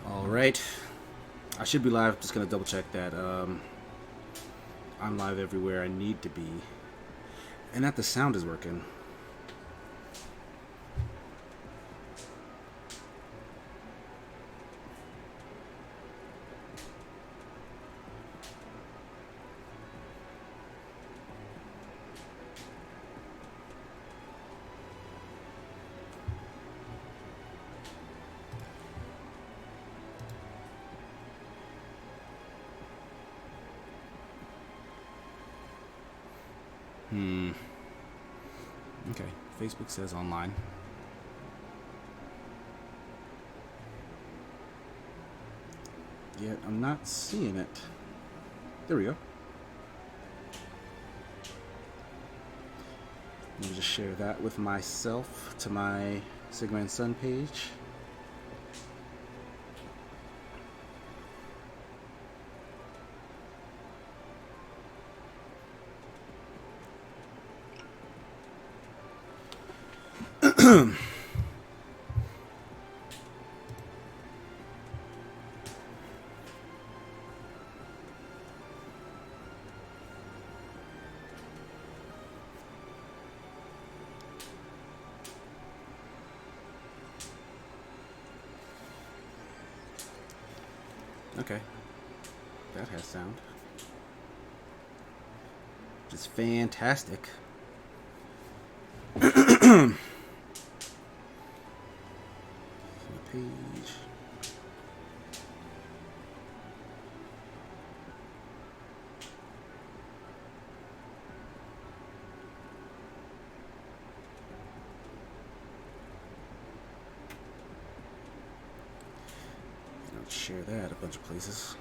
Alright. I should be live. Just gonna double check that. I'm live everywhere I need to be. And that the sound is working. Okay, Facebook says online. Yet I'm not seeing it. There we go. Let me just share that with myself to my Sigma and Sun page. Okay, that has sound. Just fantastic. Page. I'll share that a bunch of places.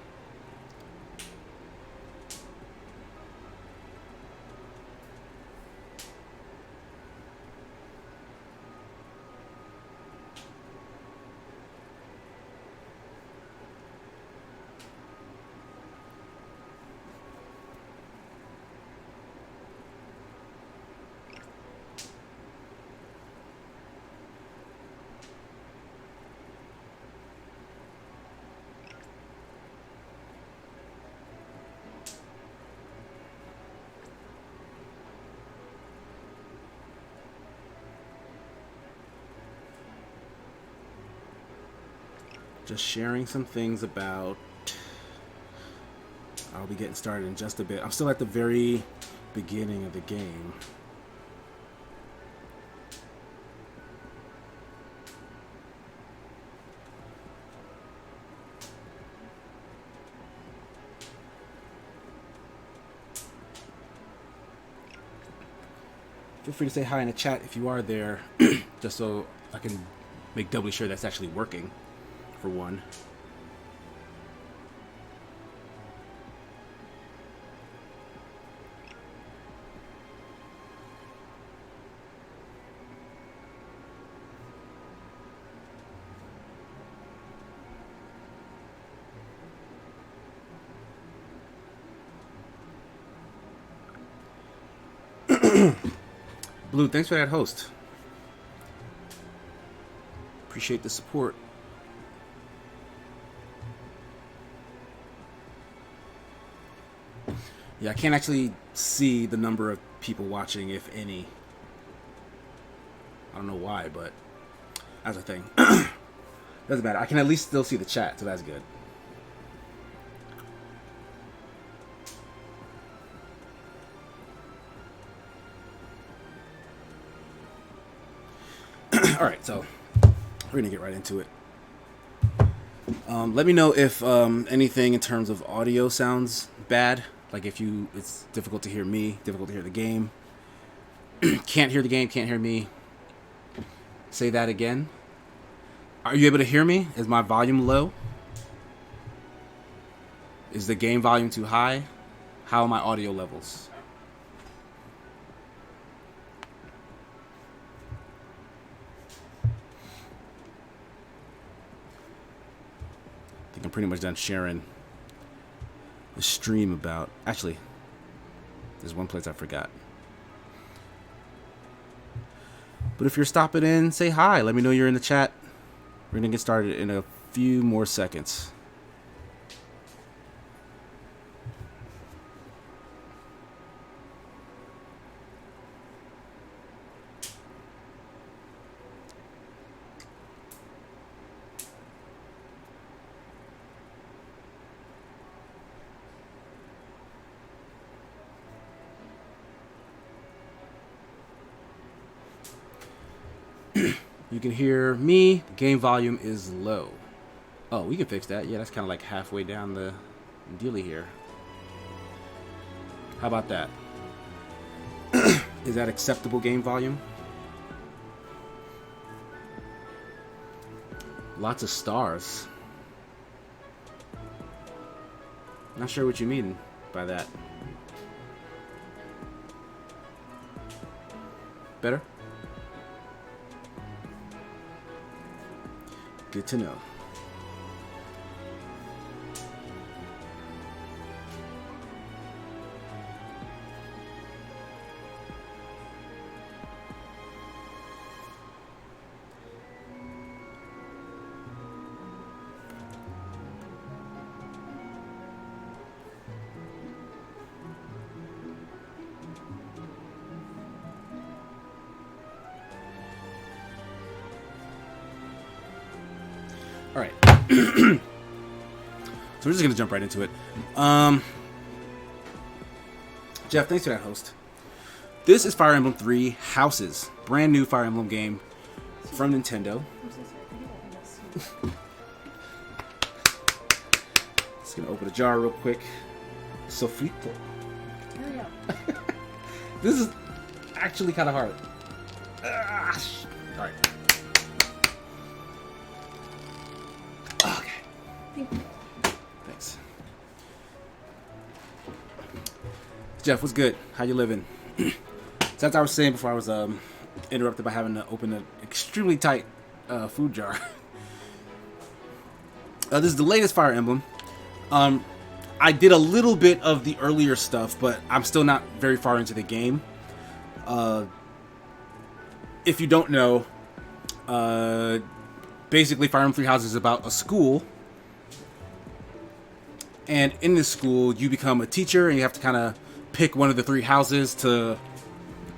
Just sharing some things about. I'll be getting started in just a bit. I'm still at the very beginning of the game. Feel free to say hi in the chat if you are there, just so I can make doubly sure that's actually working. For one. Blue, thanks for that host. Appreciate the support. Yeah, I can't actually see the number of people watching, if any. I don't know why, but that's a thing. Doesn't matter. I can at least still see the chat, so that's good. Alright, so we're going to get right into it. Let me know if anything in terms of audio sounds bad. Like if it's difficult to hear me, difficult to hear the game. Can't hear the game, can't hear me. Say that again. Are you able to hear me? Is my volume low? Is the game volume too high? How are my audio levels? I think I'm pretty much done sharing the stream about. Actually, There's one place I forgot. But if you're stopping in, say hi. Let me know you're in the chat. We're going to get started in a few more seconds. You can hear me. The game volume is low. Oh, we can fix that. Yeah, that's kind of like halfway down the dealy here. How about that? Is that acceptable game volume? Lots of stars. Not sure what you mean by that. Better? Good to know. All right. So we're just going to jump right into it. Jeff, thanks for that host. This is Fire Emblem 3 Houses. Brand new Fire Emblem game from Nintendo. Just going to open a jar real quick. Sofrito. Hurry up. This is actually kind of hard. All right. Okay. Thanks. Jeff, what's good? How you living? So as I was saying before I was interrupted by having to open an extremely tight food jar. This is the latest Fire Emblem. I did a little bit of the earlier stuff, but I'm still not very far into the game. If you don't know, basically Fire Emblem 3 Houses is about a school. And in this school, you become a teacher, and you have to kind of pick one of the 3 houses to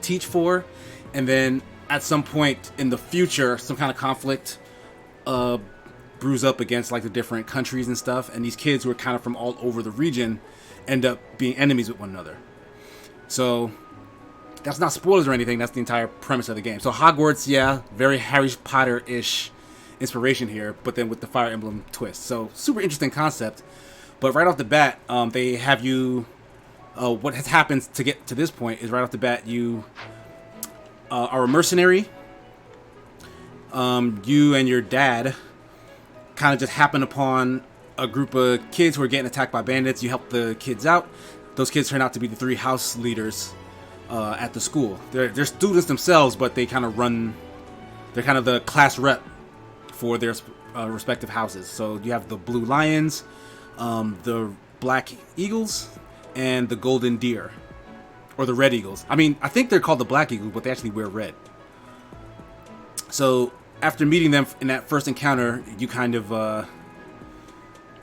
teach for. And then at some point in the future, some kind of conflict brews up against like the different countries and stuff. And these kids who are kind of from all over the region end up being enemies with one another. So that's not spoilers or anything. That's the entire premise of the game. So Hogwarts, yeah, very Harry Potter-ish inspiration here, but then with the Fire Emblem twist. So super interesting concept. But right off the bat, they have you. What has happened to get to this point is right off the bat you are a mercenary. You and your dad kind of just happen upon a group of kids who are getting attacked by bandits. You help the kids out. Those kids turn out to be the 3 house leaders at the school. They're students themselves, but they kind of run. They're kind of the class rep for their respective houses. So you have the Blue Lions, the Black Eagles, and the Golden Deer, or the Red Eagles. I mean, I think they're called the Black Eagles, but they actually wear red. So after meeting them in that first encounter, you kind of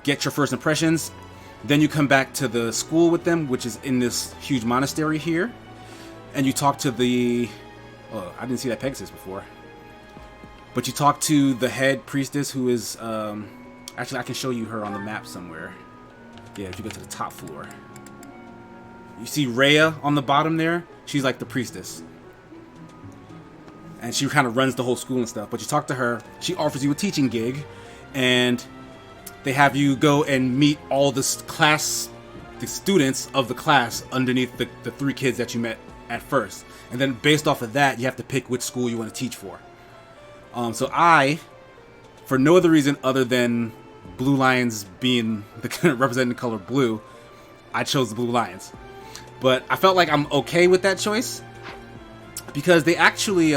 get your first impressions. Then you come back to the school with them, which is in this huge monastery here, and you talk to the... Oh, I didn't see that Pegasus before. But you talk to the head priestess, who is... Actually, I can show you her on the map somewhere. Yeah, if you go to the top floor. You see Rhea on the bottom there? She's like the priestess. And she kind of runs the whole school and stuff. But you talk to her, she offers you a teaching gig, and they have you go and meet all the students of the class underneath the 3 kids that you met at first. And then based off of that, you have to pick which school you want to teach for. So I, for no other reason other than Blue Lions being representing the color blue, I chose the Blue Lions. But I felt like I'm okay with that choice because they actually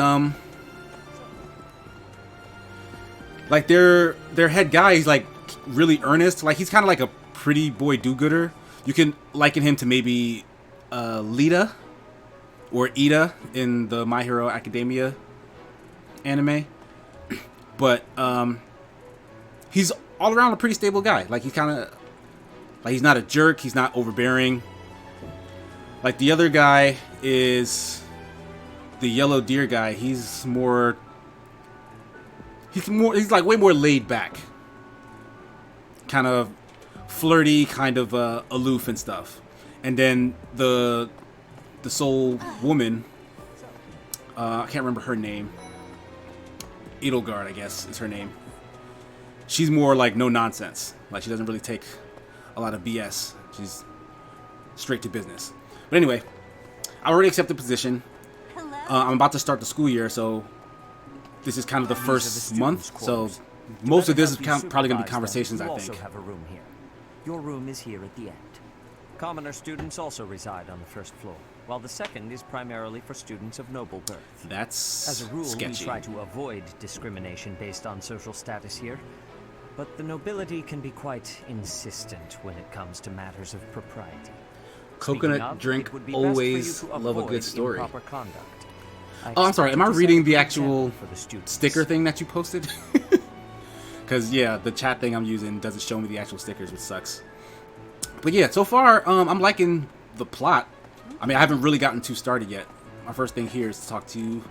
like their head guy, he's like really earnest. Like he's kind of like a pretty boy do-gooder. You can liken him to maybe Lita or Ida in the My Hero Academia anime, but he's all around a pretty stable guy. Like he's kind of like he's not a jerk. He's not overbearing. Like the other guy is the yellow deer guy. He's like way more laid back, kind of flirty, kind of aloof and stuff. And then the soul woman, I can't remember her name. Edelgard, I guess, is her name. She's more like no nonsense. Like she doesn't really take a lot of BS. She's straight to business. But anyway, I already accepted the position. I'm about to start the school year, so this is kind of the first month. So most of this is probably going to be conversations, I think. You also have a room here. Your room is here at the end. Commoner students also reside on the first floor, while the second is primarily for students of noble birth. That's As a rule, sketchy. we try to avoid discrimination based on social status here, but the nobility can be quite insistent when it comes to matters of propriety. Coconut drink, always love a good story. Conduct. Oh, I'm sorry. Am I reading the actual for the sticker thing that you posted? Because, yeah, the chat thing I'm using doesn't show me the actual stickers, which sucks. But, yeah, so far, I'm liking the plot. I mean, I haven't really gotten too started yet. My first thing here is to talk to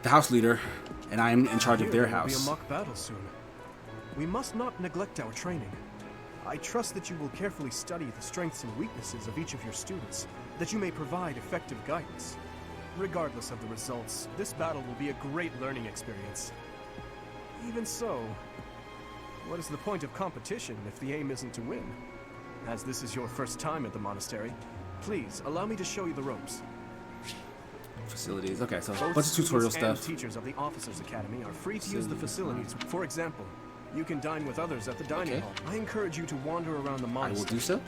the house leader, and I am in charge of their house. There will be a mock battle soon. We must not neglect our training. I trust that you will carefully study the strengths and weaknesses of each of your students, that you may provide effective guidance. Regardless of the results, this battle will be a great learning experience. Even so, what is the point of competition if the aim isn't to win? As this is your first time at the monastery, please allow me to show you the ropes. Facilities. Okay, so a Both bunch of tutorial students stuff. and teachers of the Officers Academy are free to use the facilities. For example, you can dine with others at the dining hall. I encourage you to wander around the I will monastery. do so.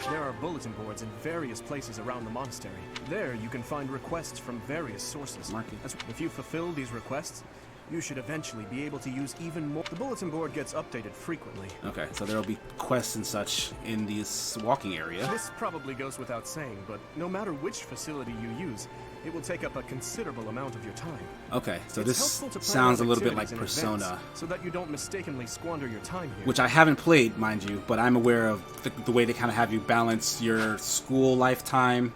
There are bulletin boards in various places around the monastery. There you can find requests from various sources. Market. If you fulfill these requests, you should eventually be able to use even more. The bulletin board gets updated frequently. Okay, so there will be quests and such in this walking area. This probably goes without saying, but no matter which facility you use, it will take up a considerable amount of your time. Okay, so It's this helpful to plan sounds a out little bit like activities in Persona, advance, so that you don't mistakenly squander your time here. which I haven't played, mind you, but I'm aware of the way they kind of have you balance your school lifetime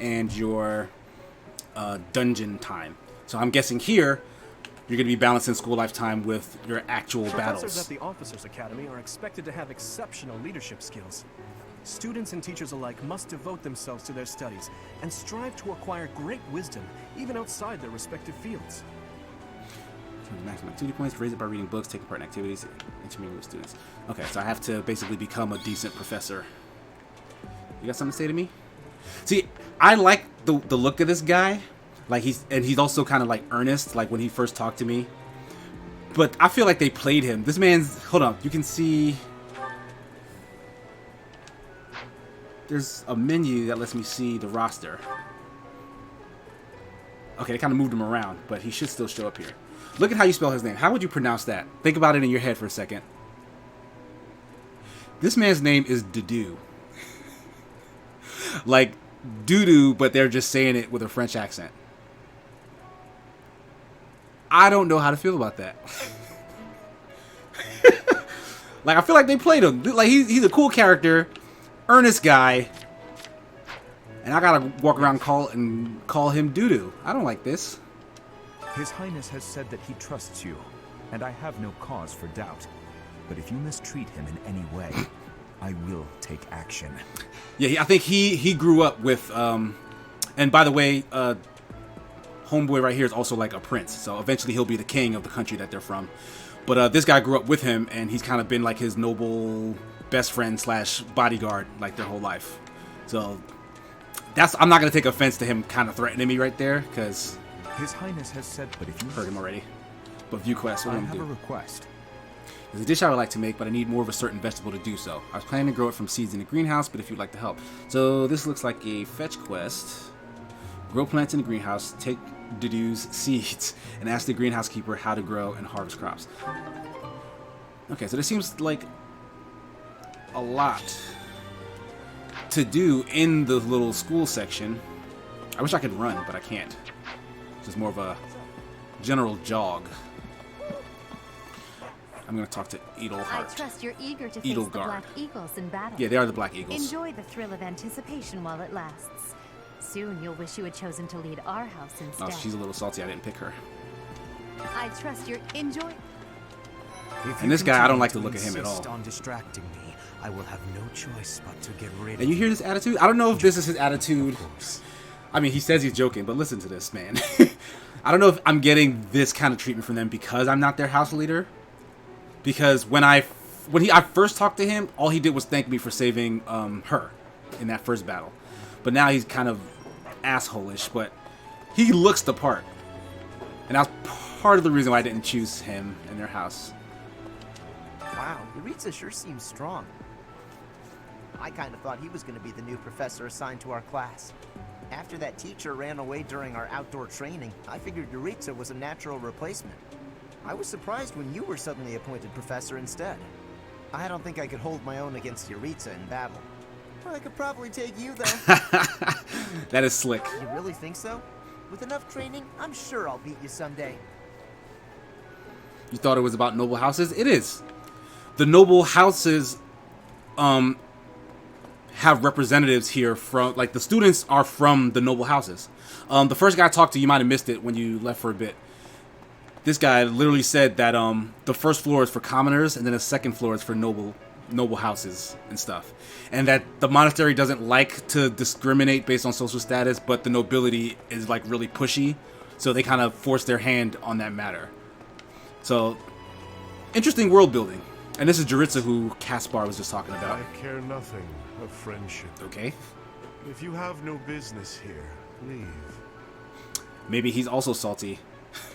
and your dungeon time. So I'm guessing here, you're going to be balancing school lifetime with your actual Professors battles. at the Officers Academy are expected to have exceptional leadership skills. Students and teachers alike must devote themselves to their studies and strive to acquire great wisdom, even outside their respective fields. Maximum activity points, raise it by reading books, taking part in activities, intermingling with students. Okay, so I have to basically become a decent professor. You got something to say to me? See, I like the look of this guy. Like he's also kind of like earnest, like when he first talked to me. But I feel like they played him. This man's, hold on, you can see there's a menu that lets me see the roster. Okay, they kind of moved him around, but he should still show up here. Look at how you spell his name. How would you pronounce that? Think about it in your head for a second. This man's name is Dudu. Like doo-doo, but they're just saying it with a French accent. I don't know how to feel about that. Like, I feel like they played him. Like, he's a cool character, earnest guy, and I gotta walk around and call him doo-doo. I don't like this. His Highness has said that he trusts you, and I have no cause for doubt. But if you mistreat him in any way, I will take action. Yeah, I think he grew up with, and by the way, homeboy right here is also like a prince, so eventually he'll be the king of the country that they're from. But this guy grew up with him, and he's kind of been like his noble best friend slash bodyguard like their whole life. So I'm not gonna take offense to him kind of threatening me right there, because His Highness has said, but if you heard him already. But view quest, what I am I have gonna a do? request. There's a dish I would like to make, but I need more of a certain vegetable to do so. I was planning to grow it from seeds in the greenhouse, but if you'd like to help. So this looks like a fetch quest. Grow plants in the greenhouse, take Dudu's seeds, and ask the greenhouse keeper how to grow and harvest crops. Okay, so this seems like a lot. to do in the little school section. I wish I could run, but I can't. It's just more of a general jog. I'm gonna talk to Edelhart. I trust you're eager to face the Black Eagles in battle. Yeah, they are the Black Eagles. Enjoy the thrill of anticipation while it lasts. Soon you'll wish you had chosen to lead our house instead. Oh, she's a little salty I didn't pick her. I trust you're enjoy. And this guy, I don't like to look at him at all. On distracting me, I will have no choice but to get rid of And you hear this attitude? I don't know if this is his attitude. I mean, he says he's joking, but listen to this, man. I don't know if I'm getting this kind of treatment from them because I'm not their house leader. Because when I first talked to him, all he did was thank me for saving her in that first battle. But now he's kind of asshole-ish, but he looks the part. And that was part of the reason why I didn't choose him in their house. Wow, Yuritsa sure seems strong. I kind of thought he was going to be the new professor assigned to our class. After that teacher ran away during our outdoor training, I figured Yuritsa was a natural replacement. I was surprised when you were suddenly appointed professor instead. I don't think I could hold my own against Yuritsa in battle. I could probably take you, though. That is slick. You really think so? With enough training, I'm sure I'll beat you someday. You thought it was about noble houses? It is. The noble houses have representatives here from, like, the students are from the noble houses. The first guy I talked to, you might have missed it when you left for a bit. This guy literally said that the first floor is for commoners and then the second floor is for noble houses and stuff. And that the monastery doesn't like to discriminate based on social status, but the nobility is like really pushy. So they kind of force their hand on that matter. So, interesting world building. And this is Yuritsa who Caspar was just talking about. I care nothing of friendship. Okay. If you have no business here, leave. Maybe he's also salty.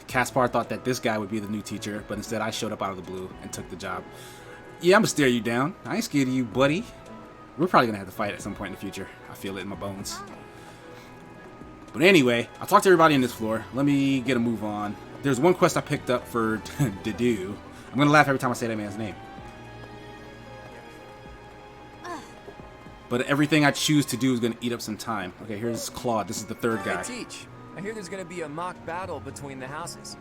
Caspar thought that this guy would be the new teacher, but instead I showed up out of the blue and took the job. Yeah, I'm gonna stare you down. I ain't scared of you, buddy. We're probably gonna have to fight at some point in the future. I feel it in my bones. But anyway, I talked to everybody in this floor. Let me get a move on. There's one quest I picked up for Dedu. I'm gonna laugh every time I say that man's name. But everything I choose to do is gonna eat up some time. Okay, here's Claude. This is the third guy. Hey, Teach. I hear there's gonna be a mock battle between the houses.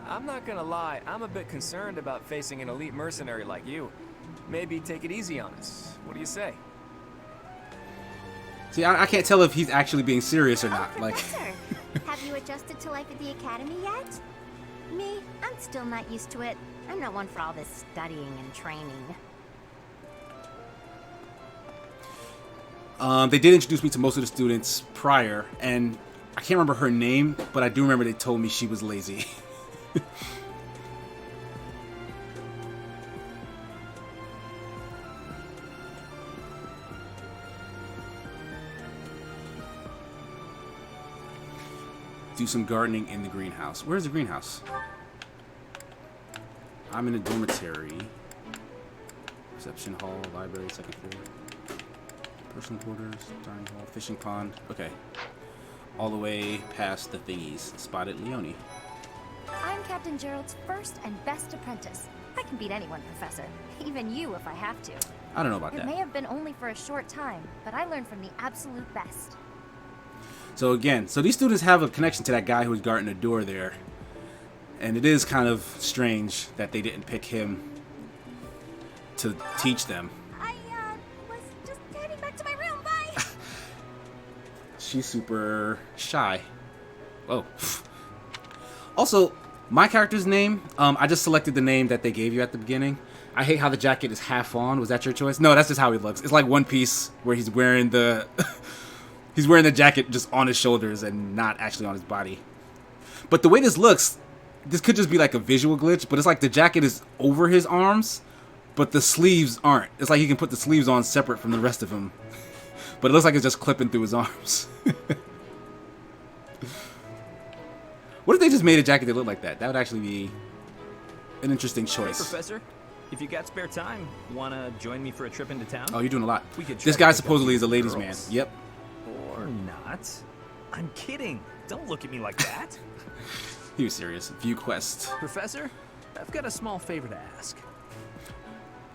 I'm not gonna lie, I'm a bit concerned about facing an elite mercenary like you. Maybe take it easy on us. What do you say? See, I can't tell if he's actually being serious or not. Like, Professor, have you adjusted to life at the academy yet? Me, I'm still not used to it. I'm not one for all this studying and training. They did introduce me to most of the students prior, and I can't remember her name, but I do remember they told me she was lazy. Do some gardening in the greenhouse. Where's the greenhouse? I'm in a dormitory. Reception hall, library, second floor. Personal quarters, dining hall, fishing pond. Okay. All the way past the thingies. Spotted Leone. I'm Captain Gerald's first and best apprentice. I can beat anyone, Professor. Even you if I have to. I don't know about It that. may have been only for a short time, but I learned from the absolute best. So again, these students have a connection to that guy who was guarding the door there. And it is kind of strange that they didn't pick him to teach them. I was just heading back to my room. Bye! She's super shy. Oh. Also, my character's name, I just selected the name that they gave you at the beginning. I hate how the jacket is half on. Was that your choice? No, that's just how he looks. It's like One Piece, where he's wearing the he's wearing the jacket just on his shoulders and not actually on his body. But the way this looks, this could just be like a visual glitch, but it's like the jacket is over his arms, but the sleeves aren't. It's like he can put the sleeves on separate from the rest of him. But it looks like it's just clipping through his arms. What if they just made a jacket that looked like that? That would actually be an interesting choice. Hey, Professor, if you got spare time, wanna join me for a trip into town? Oh, you're doing a lot. We could This try guy to pick supposedly up is a ladies' man. girls. Yep. Or not. I'm kidding. Don't look at me like that. He was serious. View quest. Professor, I've got a small favor to ask.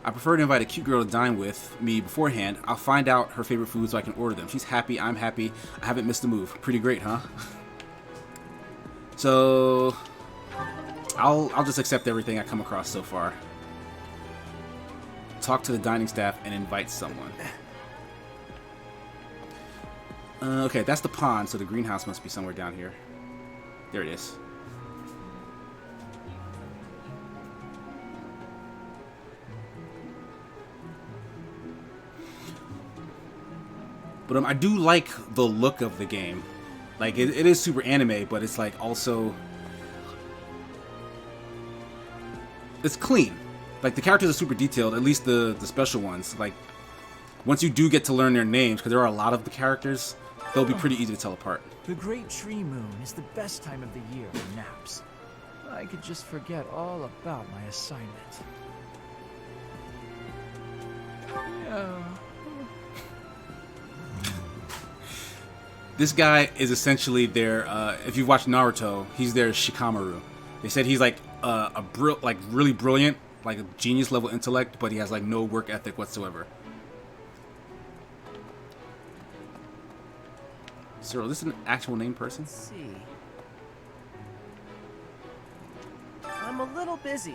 I prefer to invite a cute girl to dine with me beforehand. I'll find out her favorite foods so I can order them. She's happy, I'm happy. I haven't missed a move. Pretty great, huh? So I'll just accept everything I come across so far. Talk to the dining staff and invite someone. Okay, that's the pond, so the greenhouse must be somewhere down here. There it is. But I do like the look of the game. Like, it is super anime, but it's like also... It's clean. Like, the characters are super detailed, at least the special ones. Like, once you do get to learn their names, because there are a lot of the characters, they'll be pretty easy to tell apart. The Great Tree Moon is the best time of the year for naps. I could just forget all about my assignment. Yeah. This guy is essentially their, if you've watched Naruto, he's their Shikamaru. They said he's like really brilliant, like a genius level intellect, but he has like no work ethic whatsoever. Cyril, this is an actual named person? Let's see. I'm a little busy.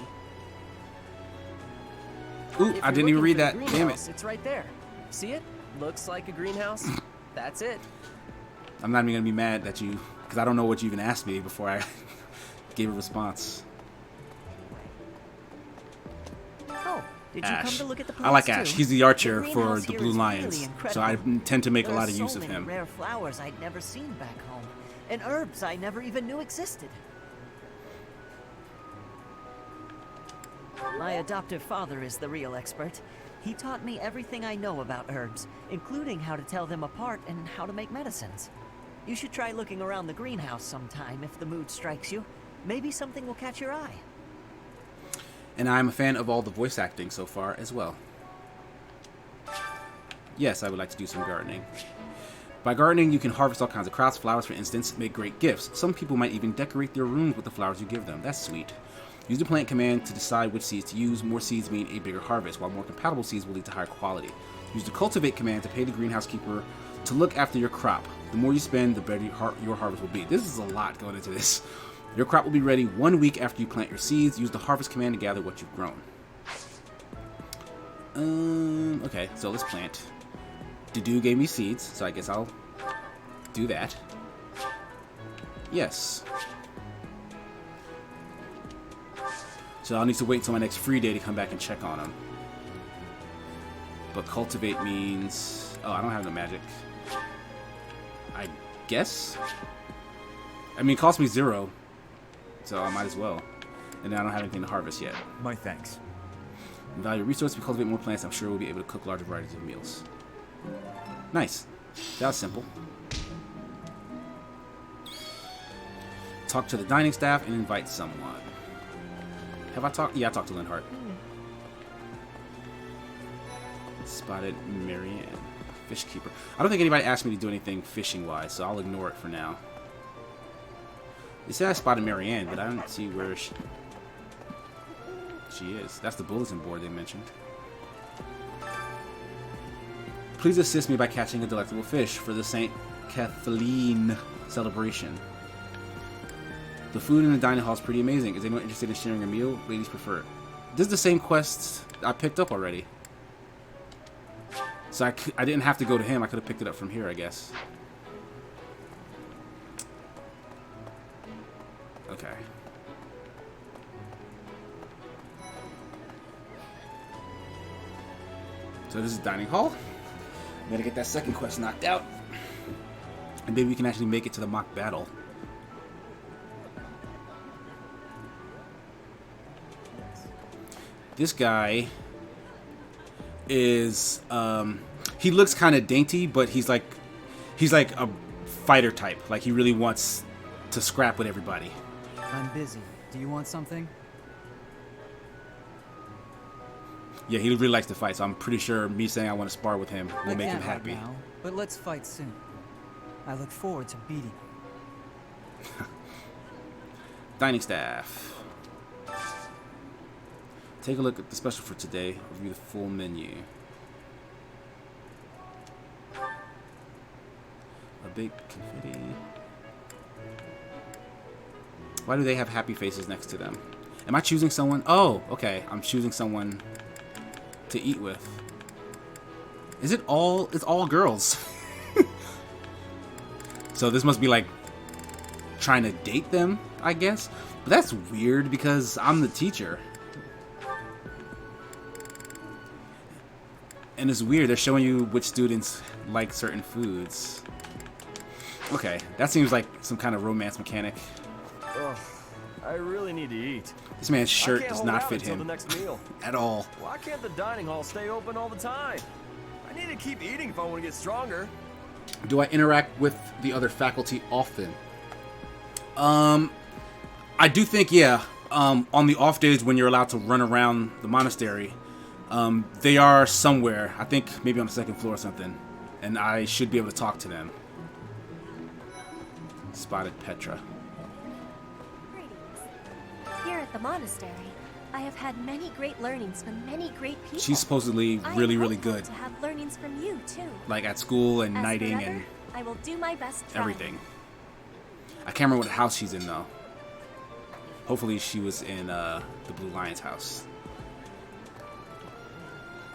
Ooh, I didn't even read that. Damn it. It's right there. See it? Looks like a greenhouse. That's it. I'm not even going to be mad at you, because I don't know what you even asked me before I gave a response. Oh, did you Ash. come to look at the I like plants Ash. too? He's the archer The for greenhouse the here Blue is Lions, really so I tend to make a lot of There are use so of many him. rare flowers I'd never seen back home, and herbs I never even knew existed. My adoptive father is the real expert. He taught me everything I know about herbs, including how to tell them apart and how to make medicines. You should try looking around the greenhouse sometime if the mood strikes you. Maybe something will catch your eye. And I'm a fan of all the voice acting so far as well. Yes, I would like to do some gardening. By gardening, you can harvest all kinds of crops. Flowers, for instance, make great gifts. Some people might even decorate their rooms with the flowers you give them. That's sweet. Use the plant command to decide which seeds to use. More seeds mean a bigger harvest, while more compatible seeds will lead to higher quality. Use the cultivate command to pay the greenhouse keeper to look after your crop. The more you spend, the better your harvest will be. This is a lot going into this. Your crop will be ready 1 week after you plant your seeds. Use the harvest command to gather what you've grown. Okay, so let's plant. Dudu gave me seeds, so I guess I'll do that. Yes. So I'll need to wait until my next free day to come back and check on them. But cultivate means... Oh, I don't have no magic. I guess? I mean, it cost me 0. So I might as well. And then I don't have anything to harvest yet. My thanks. Value resource. If we cultivate more plants, I'm sure we'll be able to cook larger varieties of meals. Nice. That was simple. Talk to the dining staff and invite someone. Have I talked? Yeah, I talked to Linhart. Spotted Marianne. Fish keeper. I don't think anybody asked me to do anything fishing-wise, so I'll ignore it for now. They said I spotted Marianne, but I don't see where she is. That's the bulletin board they mentioned. Please assist me by catching a delectable fish for the St. Kathleen celebration. The food in the dining hall is pretty amazing. Is anyone interested in sharing a meal? Ladies prefer it. This is the same quest I picked up already. So I didn't have to go to him. I could have picked it up from here, I guess. Okay. So this is dining hall. I'm gonna get that second quest knocked out. And maybe we can actually make it to the mock battle. This guy is he looks kind of dainty, but he's like a fighter type. Like he really wants to scrap with everybody. I'm busy. Do you want something? Yeah, he really likes to fight, so I'm pretty sure me saying I want to spar with him will make him happy. Right now, but let's fight soon. I look forward to beating him. Dining staff. Take a look at the special for today. Review the full menu. A big confetti. Why do they have happy faces next to them? Am I choosing someone? Oh, okay. I'm choosing someone to eat with. Is it all? It's all girls. So this must be like trying to date them, I guess. But that's weird because I'm the teacher. And it's weird. They're showing you which students like certain foods. Okay, that seems like some kind of romance mechanic. Ugh, I really need to eat. This man's shirt does not fit him the next meal. at all. Why can't the dining hall stay open all the time? I need to keep eating if I want to get stronger. Do I interact with the other faculty often? I do think, yeah. On the off days when you're allowed to run around the monastery, they are somewhere. I think maybe on the second floor or something. And I should be able to talk to them. Spotted Petra. Here at the monastery, I have had many great learnings from many great people. She's supposedly really, really good. To have learnings from you too. Like at school and As knighting forever, and I will do my best. everything. I can't remember what house she's in though. Hopefully she was in the Blue Lion's house.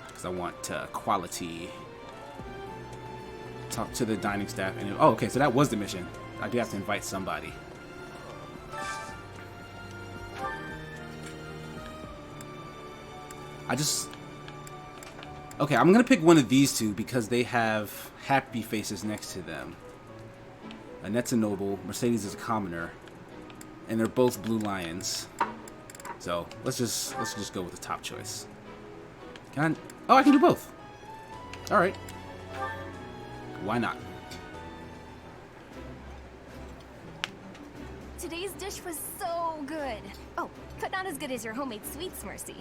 Because I want quality. Talk to the dining staff. And oh, okay, so that was the mission. I do have to invite somebody. Okay, I'm gonna pick one of these two because they have happy faces next to them. Annette's a noble, Mercedes is a commoner, and they're both blue lions. So let's just go with the top choice. Can I? Oh, I can do both. All right. Why not? Today's dish was so good. Oh, but not as good as your homemade sweets, Mercy.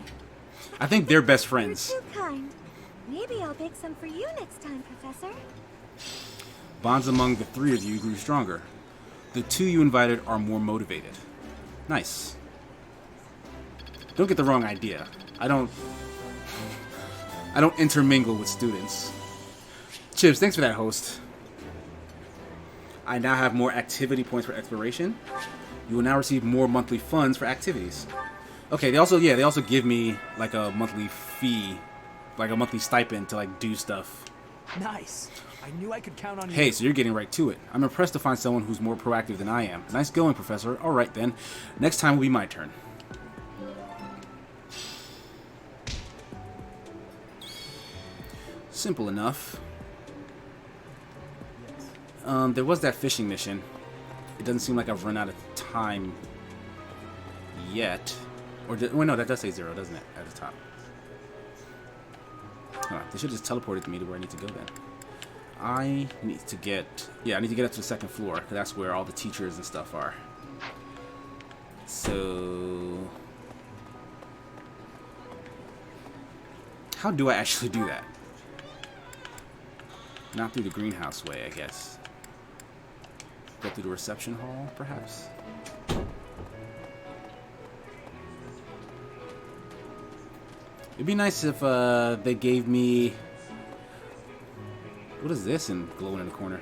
I think they're best friends. You're too kind. Maybe I'll bake some for you next time, Professor. Bonds among the three of you grew stronger. The two you invited are more motivated. Nice. Don't get the wrong idea. I don't intermingle with students. Chips, thanks for that, host. I now have more activity points for exploration. You will now receive more monthly funds for activities. Okay, they also give me like a monthly fee, like a monthly stipend to like do stuff. Nice. I knew I could count on you. Hey, so you're getting right to it. I'm impressed to find someone who's more proactive than I am. Nice going, Professor. All right then. Next time will be my turn. Simple enough. There was that fishing mission. It doesn't seem like I've run out of time yet. Or well, no, that does say 0, doesn't it? At the top. Oh, they should have just teleported me to where I need to go then. I need to get up to the second floor, because that's where all the teachers and stuff are. So how do I actually do that? Not through the greenhouse way, I guess. Go through the reception hall, perhaps? It'd be nice if they gave me... What is this in glowing in the corner?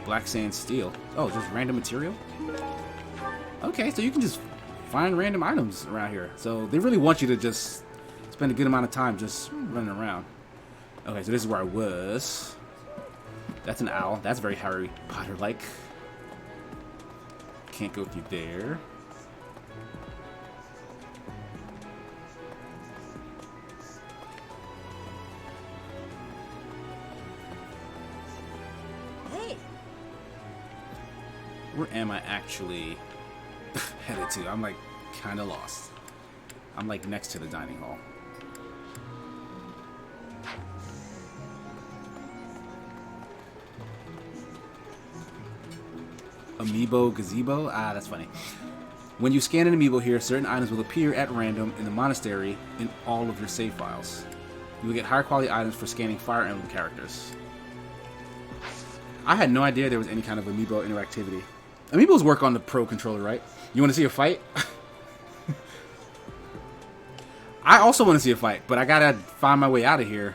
Black sand steel. Oh, just random material? Okay, so you can just find random items around here. So they really want you to just spend a good amount of time just running around. Okay, so this is where I was. That's an owl. That's very Harry Potter-like. Can't go through there. Hey. Where am I actually headed to? I'm like kind of lost. I'm like next to the dining hall. Amiibo gazebo? Ah, that's funny. When you scan an amiibo here, certain items will appear at random in the monastery in all of your save files. You will get higher quality items for scanning Fire Emblem characters. I had no idea there was any kind of amiibo interactivity. Amiibos work on the Pro controller, right? You want to see a fight? I also want to see a fight, but I gotta find my way out of here.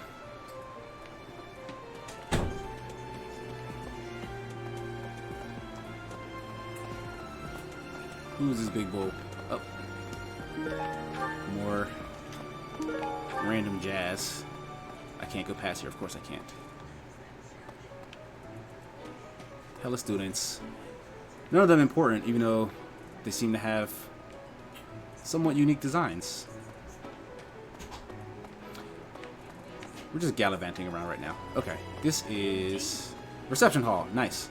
Who's this big bull? Oh. More random jazz. I can't go past here. Of course I can't. Hella students. None of them important, even though they seem to have somewhat unique designs. We're just gallivanting around right now. Okay, this is reception hall. Nice.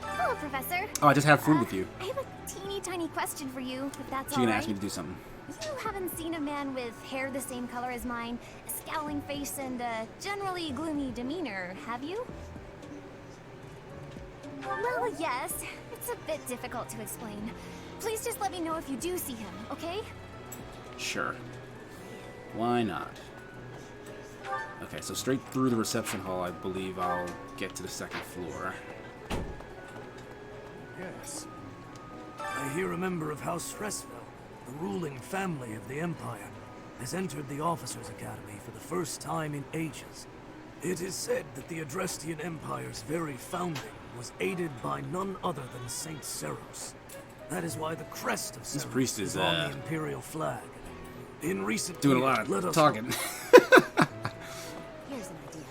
Hello, Professor. Oh, I just have food with you. I have a teeny tiny question for you, if that's She's all gonna right. ask me to do something. You haven't seen a man with hair the same color as mine, a scowling face, and a generally gloomy demeanor, have you? Well, yes. It's a bit difficult to explain. Please just let me know if you do see him, okay? Sure. Why not? Okay, so straight through the reception hall, I believe I'll get to the second floor. Yes. I hear a member of House Fresville, the ruling family of the Empire, has entered the Officers' Academy for the first time in ages. It is said that the Adrestian Empire's very founding was aided by none other than Saint Seros. That is why the crest of This Seros priest is on the Imperial flag. In recent doing a years, lot let of us talking. Here's an idea.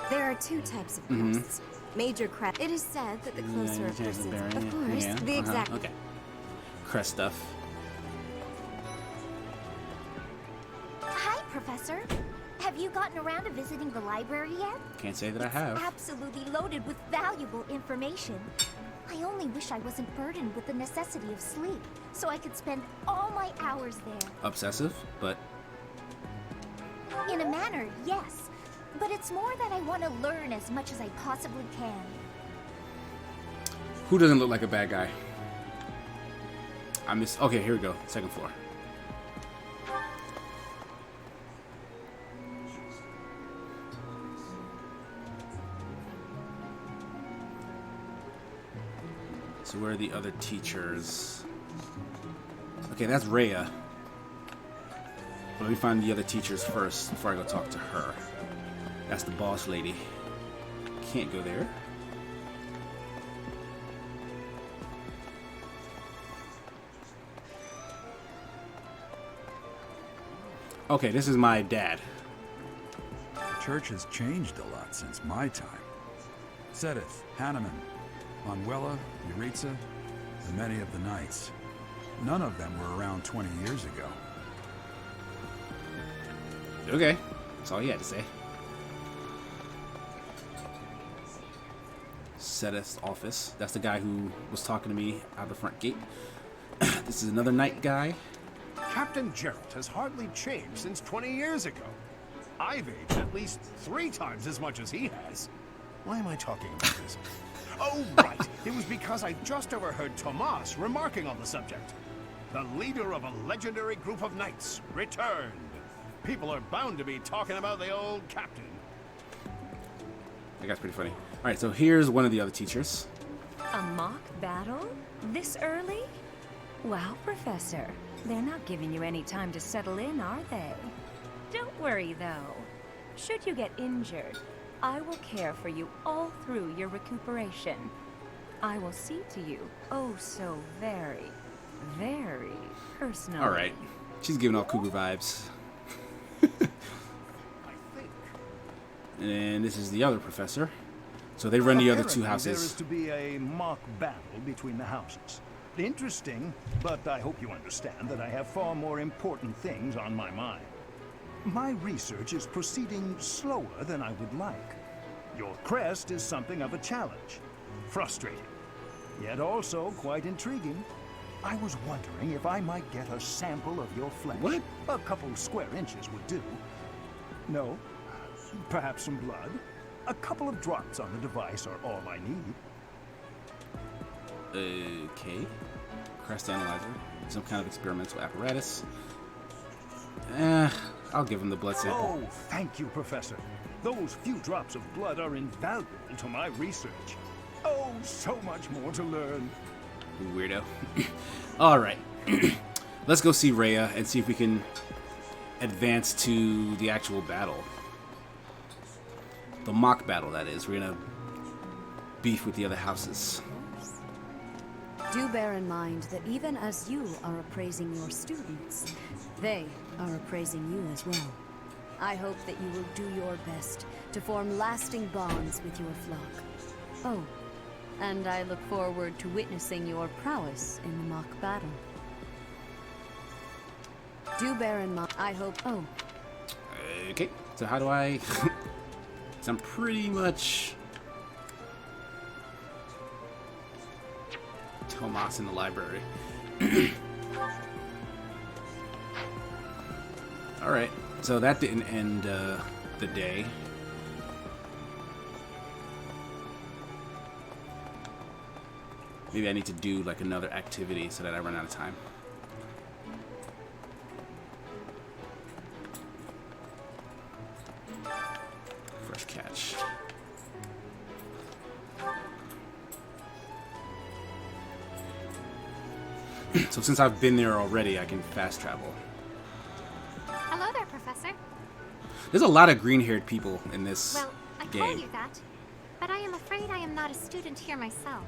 There are two types of crests. Major crest. It is said that the closer a person, of course, the exact. Okay. Crest stuff. Hi, Professor. Have you gotten around to visiting the library yet? Can't say that I have. Absolutely loaded with valuable information. I only wish I wasn't burdened with the necessity of sleep, so I could spend all my hours there. Obsessive, but In a manner, yes. But it's more that I want to learn as much as I possibly can. who doesn't look like a bad guy? I miss. Okay, here we go. Second floor. So where are the other teachers? Okay, that's Rhea. But let me find the other teachers first before I go talk to her. That's the boss lady. Can't go there. Okay, this is my dad. The church has changed a lot since my time. Sedith, Hanneman, Manuela, Yuritsa, and many of the knights. None of them were around 20 years ago. Okay, that's all he had to say. Sedith's office. That's the guy who was talking to me out the front gate. This is another knight guy. Captain Geralt has hardly changed since 20 years ago. I've aged at least 3 times as much as he has. Why am I talking about this? Oh, right. It was because I just overheard Tomas remarking on the subject. The leader of a legendary group of knights returned. People are bound to be talking about the old captain. That guy's pretty funny. All right, so here's one of the other teachers. A mock battle? This early? Wow, Professor. They're not giving you any time to settle in, are they? Don't worry, though. Should you get injured, I will care for you all through your recuperation. I will see to you, oh so very, very personally. All right, she's giving off cougar vibes. And this is the other professor. So they run the other two Apparently, there is houses. to be a mock battle between the houses. Interesting, but I hope you understand that I have far more important things on my mind. My research is proceeding slower than I would like. Your crest is something of a challenge. Frustrating, yet also quite intriguing. I was wondering if I might get a sample of your flesh. What? A couple square inches would do. No? Perhaps some blood? A couple of drops on the device are all I need. Okay. Crest analyzer. Some kind of experimental apparatus. I'll give him the blood sample. Oh, thank you, Professor. Those few drops of blood are invaluable to my research. Oh, so much more to learn. Weirdo. All right. Let's go see Rhea and see if we can advance to the actual battle. The mock battle, that is. We're gonna beef with the other houses. Do bear in mind that even as you are appraising your students, they are appraising you as well. I hope that you will do your best to form lasting bonds with your flock. Oh, and I look forward to witnessing your prowess in the mock battle. Do bear in mind, I hope, oh. Okay, so how do I... So I'm pretty much... Tomas in the library. Alright, so that didn't end the day. Maybe I need to do like another activity so that I run out of time. Fresh catch. So since I've been there already, I can fast travel. Hello there, Professor. There's a lot of green-haired people in this Well, I game. told you that, but I am afraid I am not a student here myself.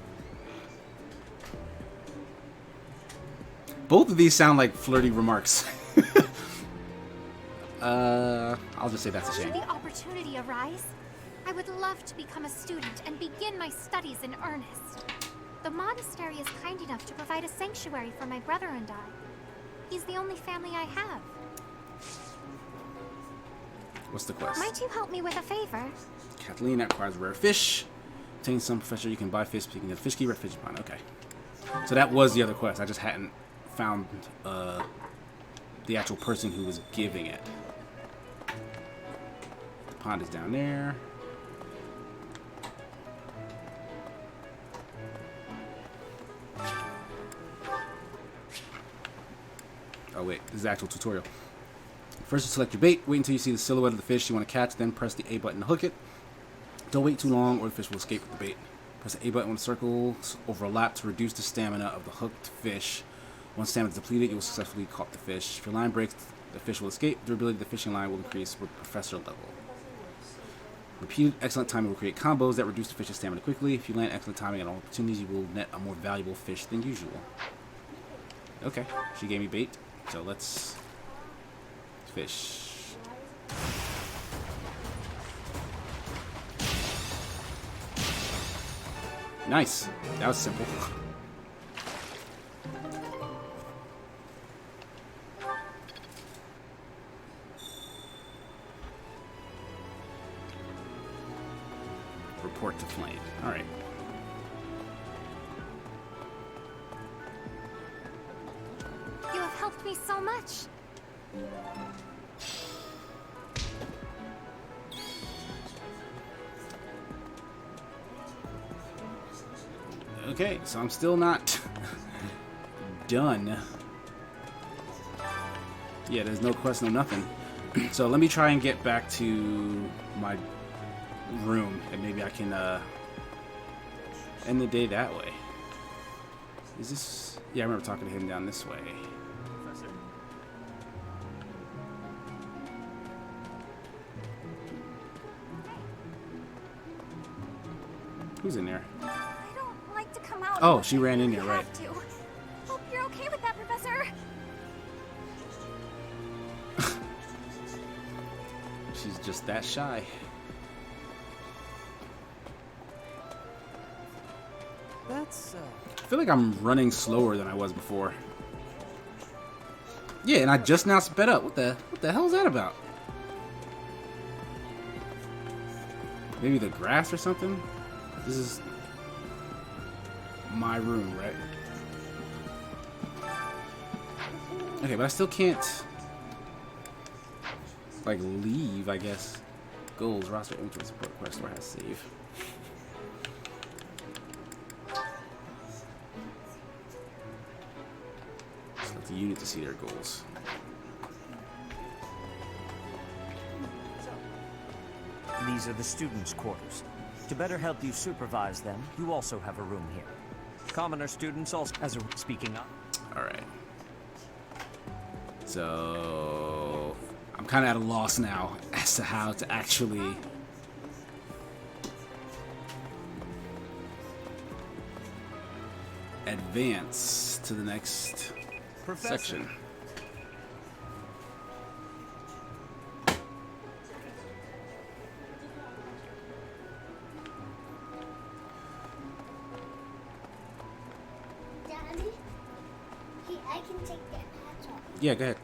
Both of these sound like flirty remarks. I'll just say that's a shame. Should the opportunity arise, I would love to become a student and begin my studies in earnest. The monastery is kind enough to provide a sanctuary for my brother and I. He's the only family I have. What's the quest? Might you help me with a favor? Kathleen acquires rare fish. Obtain some professor, you can buy fish, speaking of fish key, red fish pond. Okay. So that was the other quest. I just hadn't found the actual person who was giving it. The pond is down there. Oh wait, this is the actual tutorial. First you select your bait, wait until you see the silhouette of the fish you want to catch, then press the A button to hook it. Don't wait too long or the fish will escape with the bait. Press the A button when the circles overlap to reduce the stamina of the hooked fish. Once stamina is depleted, you will successfully caught the fish. If your line breaks, the fish will escape. Durability of the fishing line will increase with professor level. Repeated excellent timing will create combos that reduce the fish's stamina quickly. If you land excellent timing at all opportunities, you will net a more valuable fish than usual. Okay, she gave me bait, so let's fish. Nice. That was simple. Report to Flame. Alright. You have helped me so much. Okay, so I'm still not done. Yeah, there's no quest, no nothing. So let me try and get back to my room, and maybe I can end the day that way. Is this... Yeah, I remember talking to him down this way. Professor? Who's in there? I don't like to come out. Oh, she ran in there, You right. have to. Hope you're okay with that, Professor. She's just that shy. That's, I feel like I'm running slower than I was before. Yeah, and I just now sped up. What the hell is that about? Maybe the grass or something? This is my room, right? Okay, but I still can't like leave, I guess. Goals, roster, inventory, support, quest, or has save. Select the unit to see their goals. These are the students' quarters. To better help you supervise them, you also have a room here. Commoner students also as a speaking up. Alright. So I'm kind of at a loss now as to how to actually advance to the next section. Daddy, I can take that hat off. Yeah, go ahead.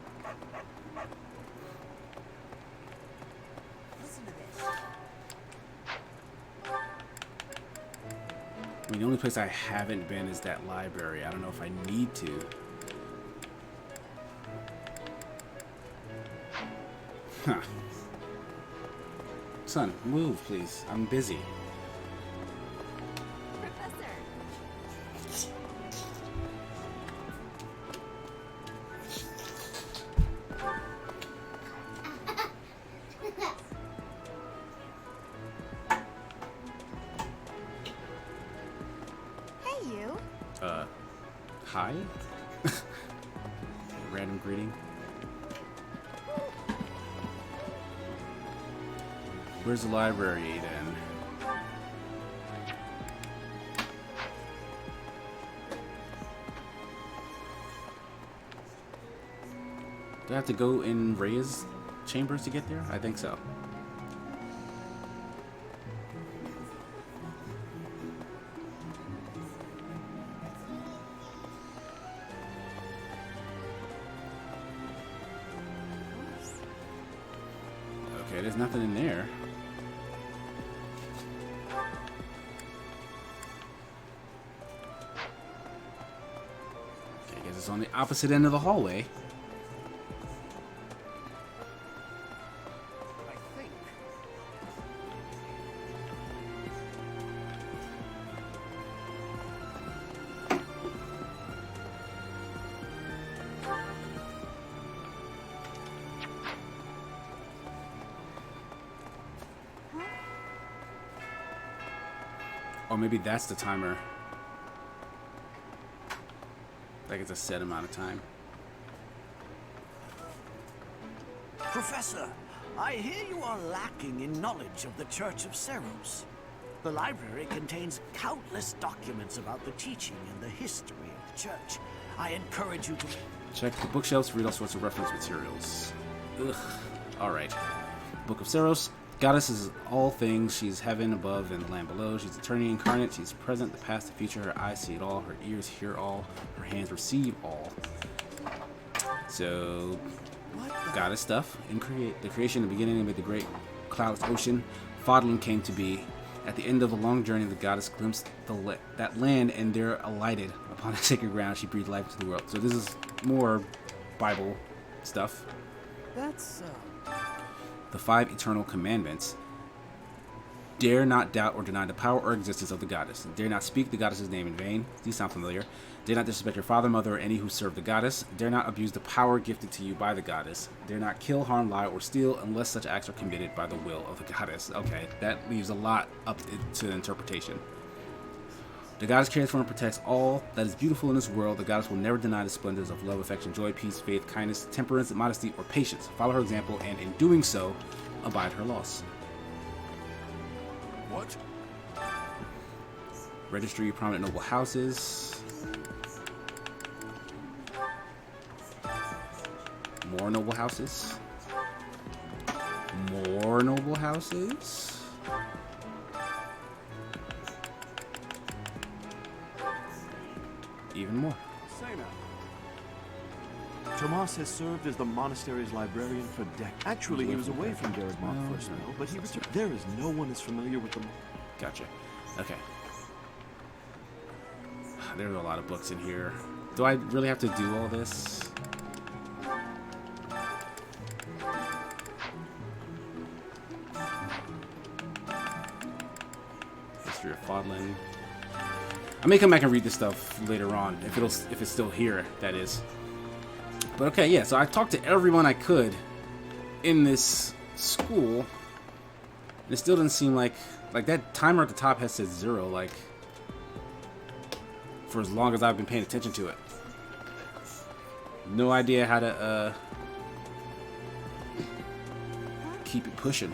I mean, the only place I haven't been is that library. I don't know if I need to. Huh. Son, move, please. I'm busy. Hi? Random greeting. Where's the library then? Do I have to go in Rhea's chambers to get there? I think so. Okay, there's nothing in there. Okay, I guess it's on the opposite end of the hallway. Or maybe that's the timer. Like it's a set amount of time. Professor, I hear you are lacking in knowledge of the Church of Seros. The library contains countless documents about the teaching and the history of the Church. I encourage you to... Check the bookshelves to read all sorts of reference materials. Ugh. Alright. Book of Seros. Goddess is all things. She's heaven above and the land below. She's eternity incarnate. She's present, the past, the future. Her eyes see it all. Her ears hear all. Her hands receive all. So, goddess stuff. In the creation, the beginning amid the great cloudless ocean, Fodlan came to be. At the end of a long journey, the goddess glimpsed that land, and there alighted upon a sacred ground. She breathed life into the world. So this is more Bible stuff. That's The 5 eternal commandments. Dare not doubt or deny the power or existence of the goddess. Dare not speak the goddess's name in vain. These sound familiar. Dare not disrespect your father, mother, or any who serve the goddess. Dare not abuse the power gifted to you by the goddess. Dare not kill, harm, lie, or steal unless such acts are committed by the will of the goddess. Okay, that leaves a lot up to interpretation. The goddess cares for and protects all that is beautiful in this world. The goddess will never deny the splendors of love, affection, joy, peace, faith, kindness, temperance, modesty, or patience. Follow her example, and in doing so, abide her loss. What? Registry prominent noble houses. More noble houses. More noble houses. Even more. Say now. Tomas has served as the monastery's librarian for decades. Actually, he was away from Garrett first, but he returned. There is no one as familiar with them. Gotcha. Okay. There's a lot of books in here. Do I really have to do all this? History of Fodlan. I may come back and read this stuff later on, if it's still here, that is. But okay, yeah, so I talked to everyone I could in this school, and it still doesn't seem like that timer at the top has said 0, like, for as long as I've been paying attention to it. No idea how to, keep it pushing.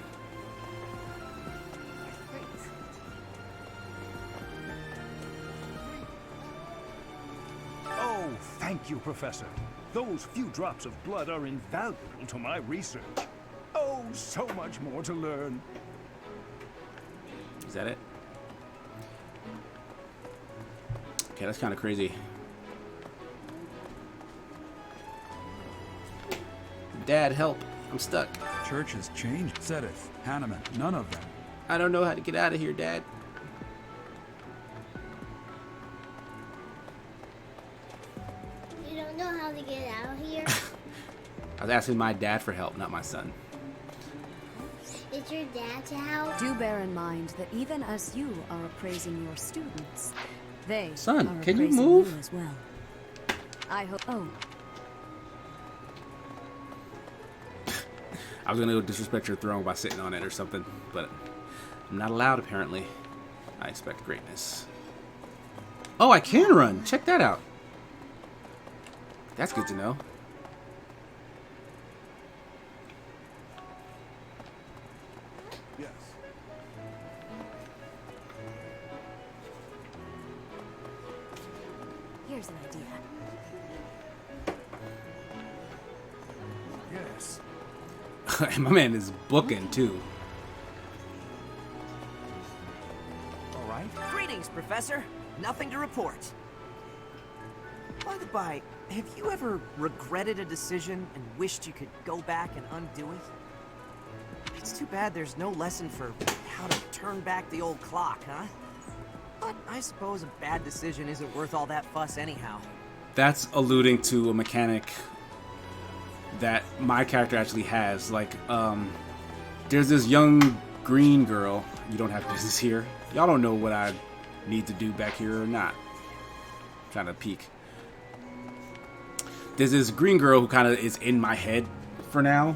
Oh, thank you, Professor. Those few drops of blood are invaluable to my research. Oh, so much more to learn. Is that it? Okay, that's kind of crazy. Dad, help. I'm stuck. Church has changed. Sedith, Hanneman, none of them. I don't know how to get out of here, Dad. You don't know how to get out of here? I was asking my dad for help, not my son. It's your dad to help? Do bear in mind that even as you are appraising your students, they Son, are can you appraising move? you as well. I hope. Oh. I was gonna go disrespect your throne by sitting on it or something, but I'm not allowed apparently. I expect greatness. Oh, I can run. Check that out. That's good to know. Yes. Here's an idea. Yes. My man is booking too. All right. Greetings, Professor. Nothing to report. By the by, have you ever regretted a decision and wished you could go back and undo it? It's too bad there's no lesson for how to turn back the old clock, huh? But I suppose a bad decision isn't worth all that fuss anyhow. That's alluding to a mechanic that my character actually has. Like, there's this young green girl. You don't have business here. Y'all don't know what I need to do back here or not. I'm trying to peek. There's this green girl who kind of is in my head for now.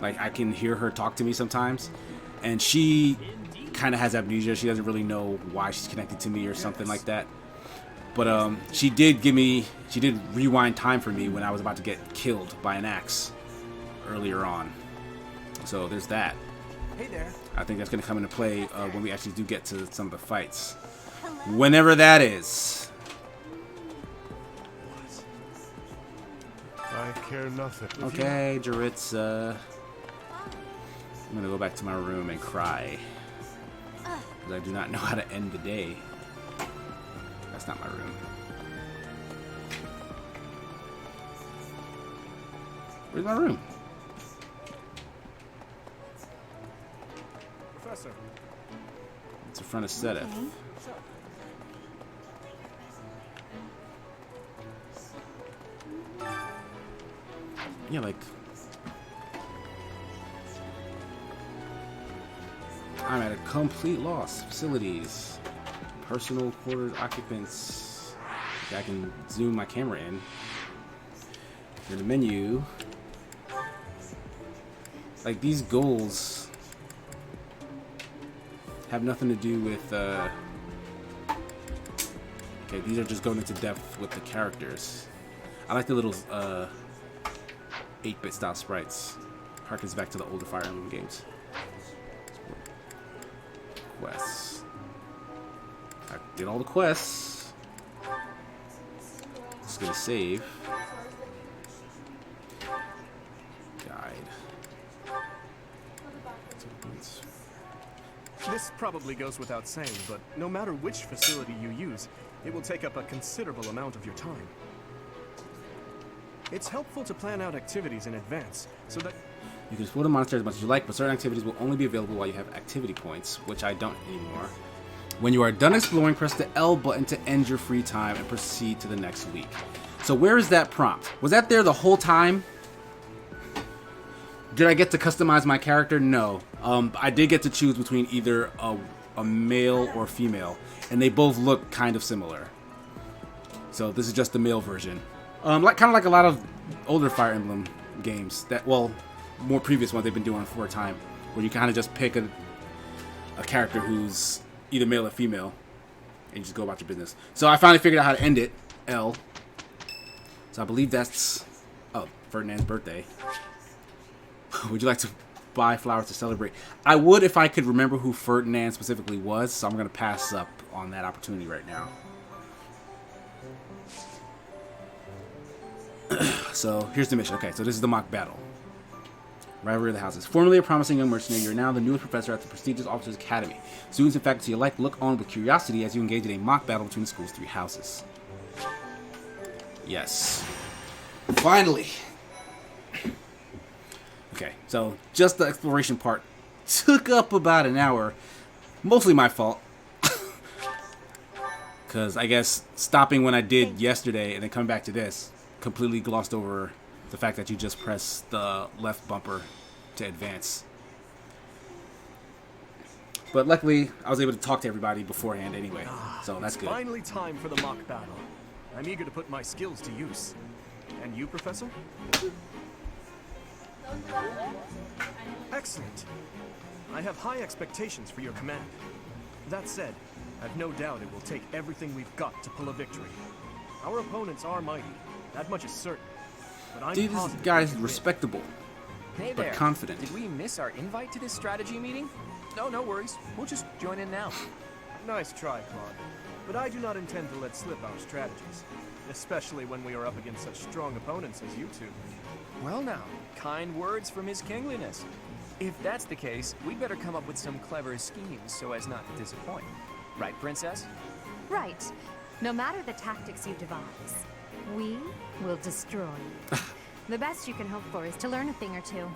Like, I can hear her talk to me sometimes. And she kind of has amnesia. She doesn't really know why she's connected to me or something like that. But she did rewind time for me when I was about to get killed by an axe earlier on. So there's that. Hey there. I think that's going to come into play when we actually do get to some of the fights. Whenever that is. I care nothing. Okay, Jaritza. I'm going to go back to my room and cry. Because I do not know how to end the day. That's not my room. Where's my room? Professor. It's in front of Sedith. Okay. Yeah, like... I'm at a complete loss. Facilities. Personal quarters occupants. Okay, I can zoom my camera in. In the menu. Like, these goals have nothing to do with, okay, these are just going into depth with the characters. I like the little, 8-bit style sprites. Harkens back to the older Fire Emblem games. Quests. I did all the quests. Just gonna save. Guide. This probably goes without saying, but no matter which facility you use, it will take up a considerable amount of your time. It's helpful to plan out activities in advance, so that... You can explore the monastery as much as you like, but certain activities will only be available while you have activity points, which I don't anymore. When you are done exploring, press the L button to end your free time and proceed to the next week. So where is that prompt? Was that there the whole time? Did I get to customize my character? No. I did get to choose between either a male or female, and they both look kind of similar. So this is just the male version. Kind of like a lot of older Fire Emblem games that, well, more previous ones they've been doing for a time, where you kind of just pick a character who's either male or female, and you just go about your business. So I finally figured out how to end it, L. So I believe that's, oh, Ferdinand's birthday. Would you like to buy flowers to celebrate. I would if I could remember who Ferdinand specifically was, so I'm going to pass up on that opportunity right now. So here's the mission. Okay, so this is the mock battle. Rivalry of the houses. Formerly a promising young mercenary, you're now the newest professor at the prestigious Officers Academy. Students and faculty alike look on with curiosity as you engage in a mock battle between the school's 3 houses. Yes. Finally. Okay, so just the exploration part took up about an hour. Mostly my fault. Because I guess stopping when I did yesterday and then coming back to this completely glossed over the fact that you just press the left bumper to advance. But luckily, I was able to talk to everybody beforehand anyway, so that's good. Finally time for the mock battle. I'm eager to put my skills to use. And you, Professor? Excellent. I have high expectations for your command. That said, I've no doubt it will take everything we've got to pull a victory. Our opponents are mighty, that much is certain. But I'm Dude, this guy's respectable, Hey but there. confident. Did we miss our invite to this strategy meeting? No worries. We'll just join in now. Nice try, Claude. But I do not intend to let slip our strategies. Especially when we are up against such strong opponents as you two. Well now, kind words from His Kingliness. If that's the case, we'd better come up with some clever schemes so as not to disappoint. Right, Princess? Right. No matter the tactics you devise, we will destroy you. The best you can hope for is to learn a thing or two.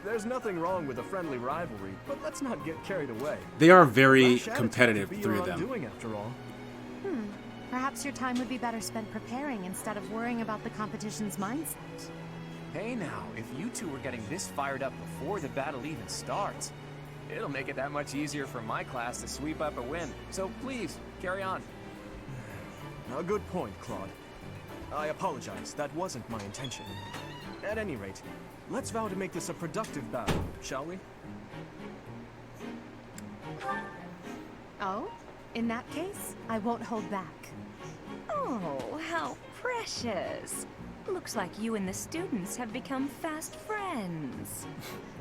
There's nothing wrong with a friendly rivalry, but let's not get carried away. They are very Rash attitude competitive, could be 3 your of them. undoing, after all. Perhaps your time would be better spent preparing instead of worrying about the competition's mindset. Hey now, if you two were getting this fired up before the battle even starts, it'll make it that much easier for my class to sweep up a win. So please, carry on. A good point, Claude. I apologize, that wasn't my intention. At any rate, let's vow to make this a productive battle, shall we? Oh? In that case, I won't hold back. Oh, how precious. Looks like you and the students have become fast friends.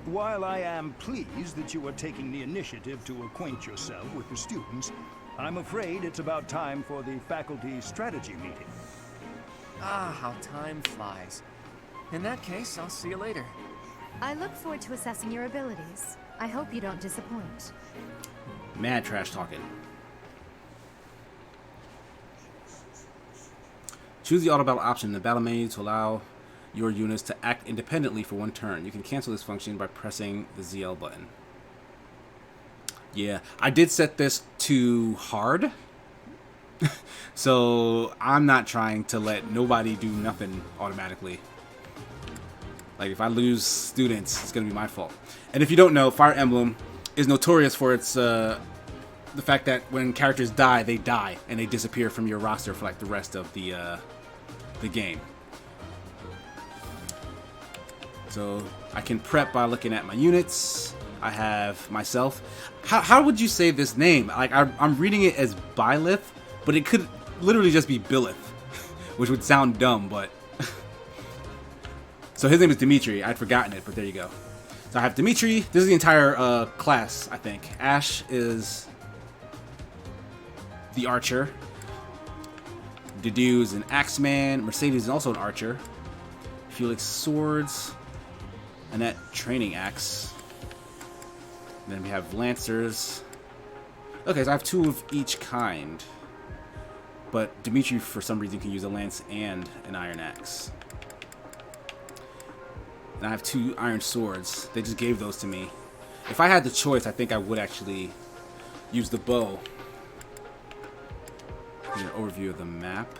While I am pleased that you are taking the initiative to acquaint yourself with the students, I'm afraid it's about time for the faculty strategy meeting. Ah, how time flies. In that case, I'll see you later. I look forward to assessing your abilities. I hope you don't disappoint. Mad trash talking. Choose the auto battle option in the battle menu to allow your units to act independently for 1 turn. You can cancel this function by pressing the ZL button. Yeah, I did set this to hard. So I'm not trying to let nobody do nothing automatically. Like if I lose students, it's gonna be my fault. And if you don't know, Fire Emblem is notorious for its the fact that when characters die, they die and they disappear from your roster for like the rest of the game. So I can prep by looking at my units. I have myself. How would you say this name? Like I'm reading it as Byleth, but it could literally just be Billith, which would sound dumb, but so his name is Dimitri. I'd forgotten it, but there you go. So I have Dimitri. This is the entire class, I think. Ash is the archer. Dedu is an axeman. Mercedes is also an archer. Felix swords. Annette training axe. And then we have lancers. Okay, so I have 2 of each kind. But Dimitri, for some reason, can use a lance and an iron axe. And I have 2 iron swords. They just gave those to me. If I had the choice, I think I would actually use the bow. Here's an overview of the map.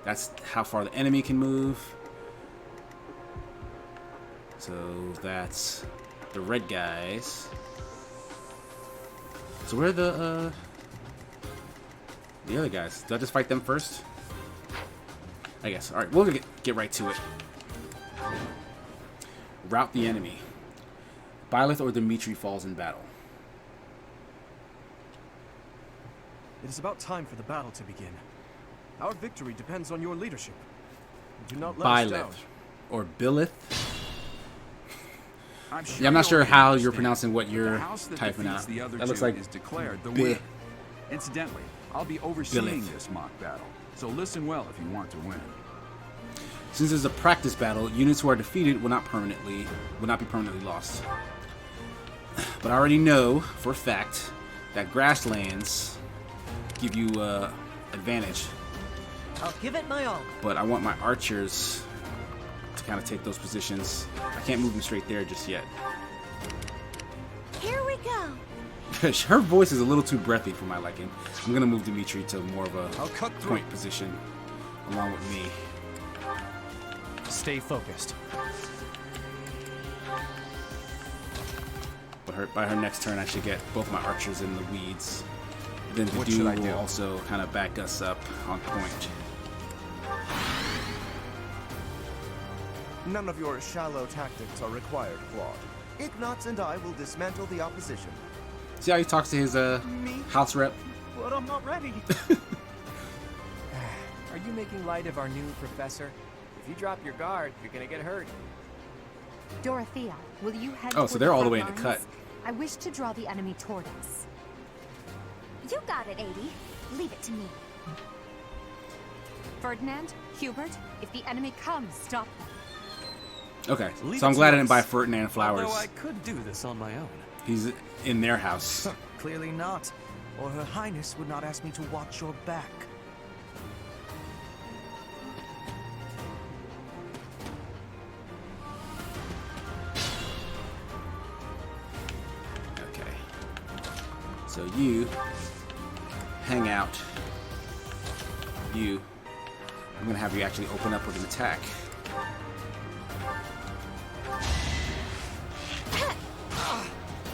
That's how far the enemy can move. So that's the red guys. So where are the other guys? Do I just fight them first? I guess. Alright, we'll get right to it. Rout the enemy. Byleth or Dimitri falls in battle. It is about time for the battle to begin. Our victory depends on your leadership. Do not let us down. Byleth or Billith. Yeah, I'm not sure you'll how you're understand. pronouncing what The you're house that typing defeats out. the other That looks two like is declared the Bleh. winner. Incidentally, I'll be overseeing Bilith. this mock battle, so listen well if you want to win. Since it's a practice battle, units who are defeated will not be permanently lost. But I already know for a fact that grasslands give you advantage. I'll give it my all. But I want my archers to kind of take those positions. I can't move them straight there just yet. Here we go. Her voice is a little too breathy for my liking. I'm gonna move Dimitri to more of a point position along with me. Stay focused. But by her next turn, I should get both my archers in the weeds. Then the What should I dude will do? also kind of back us up on point. None of your shallow tactics are required, Claude. Ignatz and I will dismantle the opposition. See how he talks to his house rep? But I'm not ready. Are you making light of our new professor? If you drop your guard, you're gonna get hurt. Dorothea, will you head Oh, so toward they're all the front way in the lines? cut. I wish to draw the enemy toward us. You got it, Adie. Leave it to me. Ferdinand, Hubert, if the enemy comes, stop them. Okay, Leave so I'm it glad to I didn't us. buy Ferdinand flowers. Although I could do this on my own. He's in their house. Clearly not, or Her Highness would not ask me to watch your back. Okay. So you hang out. I'm gonna have you actually open up with an attack.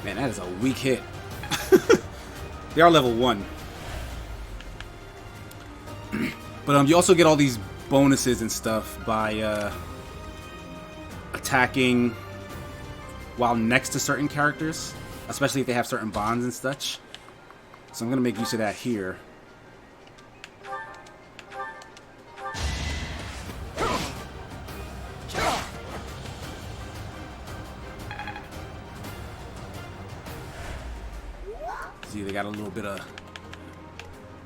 Man, that is a weak hit. They are level 1. But you also get all these bonuses and stuff by attacking while next to certain characters, especially if they have certain bonds and such. So I'm gonna make use of that here. See, they got a little bit of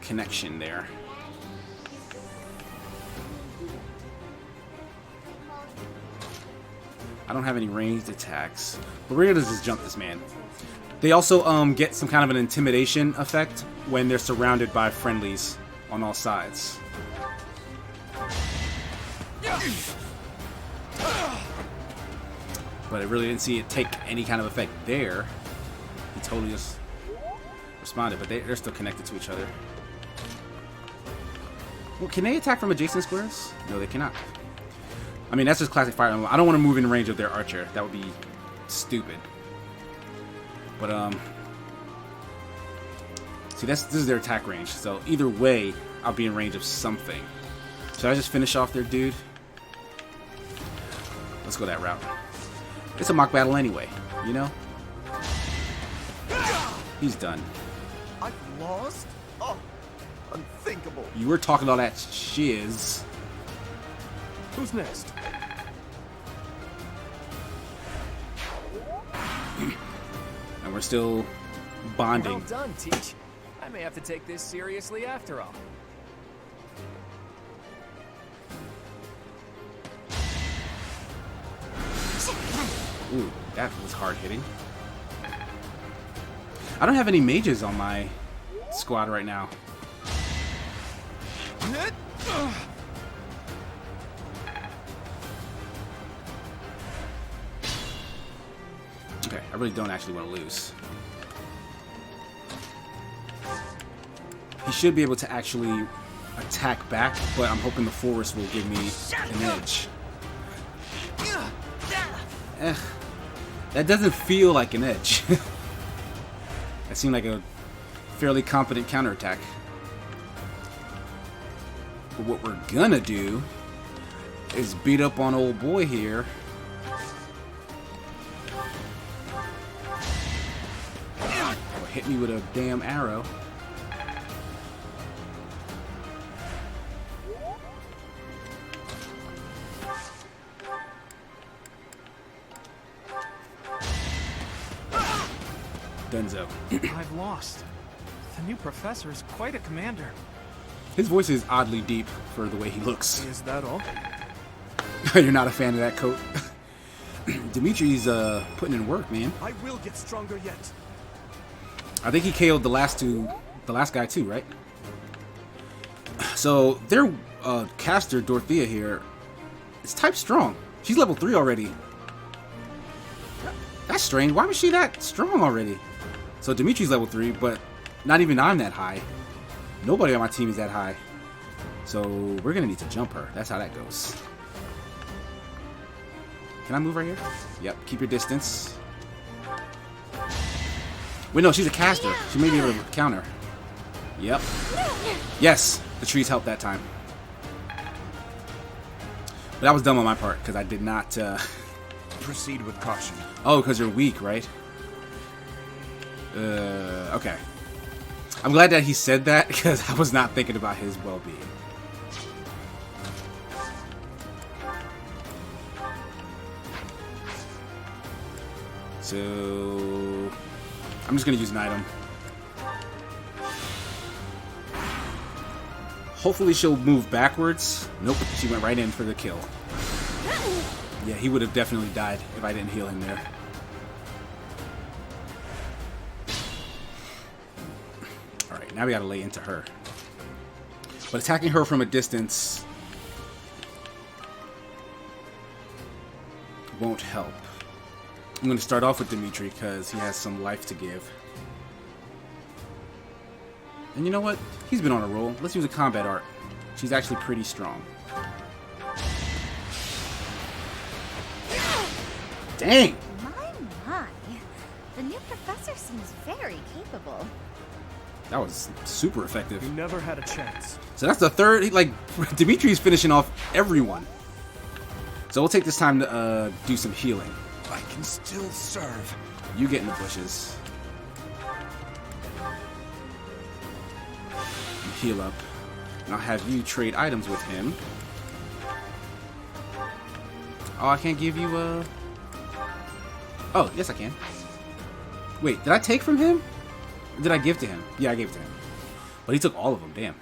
connection there. I don't have any ranged attacks, but we're gonna just jump this man. They also get some kind of an intimidation effect when they're surrounded by friendlies on all sides. But I really didn't see it take any kind of effect there. He totally just responded, but they're still connected to each other. Well, can they attack from adjacent squares? No, they cannot. I mean, that's just classic Fire Emblem. I don't want to move in range of their archer. That would be stupid. But, see, this is their attack range. So, either way, I'll be in range of something. Should I just finish off their dude? Let's go that route. It's a mock battle anyway, you know? He's done. I've lost? Oh, unthinkable. You were talking all that shiz. Who's next? And we're still bonding. Well done, Teach. I may have to take this seriously after all. Ooh, that was hard hitting. I don't have any mages on my squad right now. Okay, I really don't actually want to lose. He should be able to actually attack back, but I'm hoping the forest will give me an edge. That doesn't feel like an edge. That seemed like a fairly competent counterattack. But what we're gonna do is beat up on old boy here. Or hit me with a damn arrow. Benzo. I've lost. The new professor is quite a commander. His voice is oddly deep for the way he looks. Is that all? You're not a fan of that coat? Dimitri's putting in work, man. I will get stronger yet. I think he KO'd the last guy too, right? So their caster Dorothea here is type strong. She's level 3 already. That's strange. Why was she that strong already? So Dimitri's level 3, but not even I'm that high. Nobody on my team is that high. So we're gonna need to jump her. That's how that goes. Can I move right here? Yep. Keep your distance. Wait, no, she's a caster. She may be able to counter. Yep. Yes, the trees helped that time. But that was dumb on my part because I did not. Proceed with caution. Oh, because you're weak, right? Okay. I'm glad that he said that because I was not thinking about his well-being. So I'm just gonna use an item. Hopefully she'll move backwards. Nope, she went right in for the kill. Yeah, he would have definitely died if I didn't heal him there. Alright, now we gotta lay into her. But attacking her from a distance won't help. I'm going to start off with Dimitri because he has some life to give. And you know what? He's been on a roll. Let's use a combat art. She's actually pretty strong. Dang! My. The new professor seems very capable. That was super effective. You never had a chance. So that's the third. Like, Dimitri's finishing off everyone. So we'll take this time to do some healing. I can still serve. You get in the bushes. You heal up. And I'll have you trade items with him. Oh, I can't give you a... Oh, yes I can. Wait, did I take from him? Or did I give to him? Yeah, I gave it to him. But he took all of them, damn.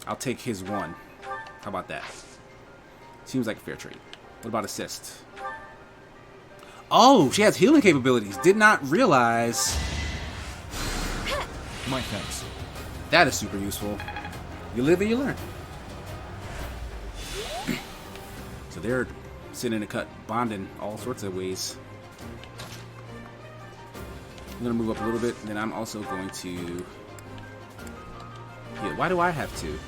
I'll take his one. How about that? Seems like a fair trade. What about assist? Oh, she has healing capabilities. Did not realize. My thanks. That is super useful. You live and you learn. So they're sitting in a cut, bonding all sorts of ways. I'm going to move up a little bit, and then I'm also going to... Yeah, why do I have to?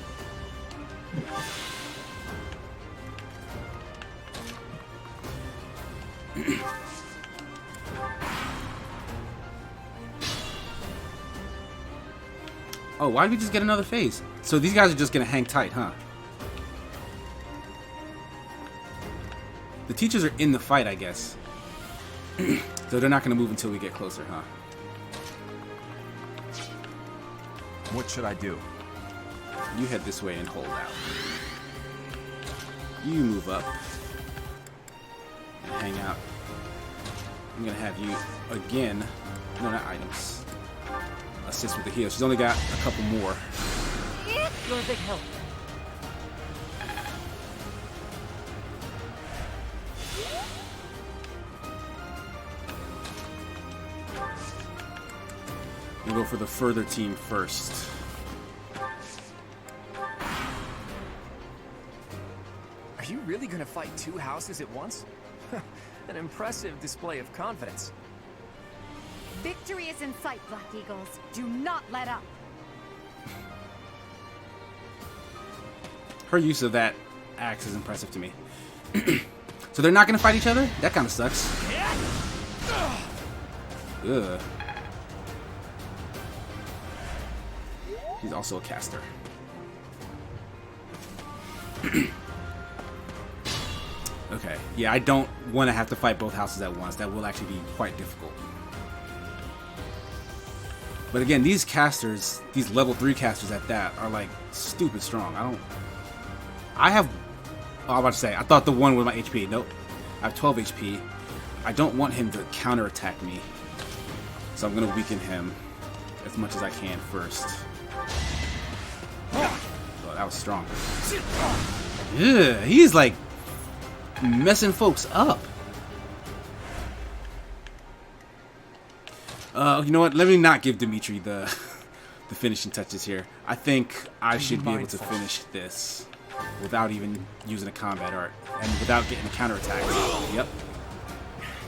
Oh, why did we just get another phase? So these guys are just going to hang tight, huh? The teachers are in the fight, I guess. So they're not going to move until we get closer, huh? What should I do? You head this way and hold out. You move up. And hang out. I'm going to have you again. No, not items. Assist with the heal. She's only got a couple more. You're a big help. We'll go for the further team first. Are you really gonna fight two houses at once? An impressive display of confidence. Victory is in sight, Black Eagles. Do not let up. Her use of that axe is impressive to me. So they're not going to fight each other? That kind of sucks. Ugh. He's also a caster. Okay. Yeah, I don't want to have to fight both houses at once. That will actually be quite difficult. But again, these casters, these level 3 casters at that, are like stupid strong. I have... Oh, I was about to say, I thought the one with my HP. Nope. I have 12 HP. I don't want him to counterattack me. So I'm going to weaken him as much as I can first. Oh, that was strong. Yeah, he's like messing folks up. You know what? Let me not give Dimitri the finishing touches here. I think I should be able to finish this without even using a combat art and without getting a counterattack. Yep.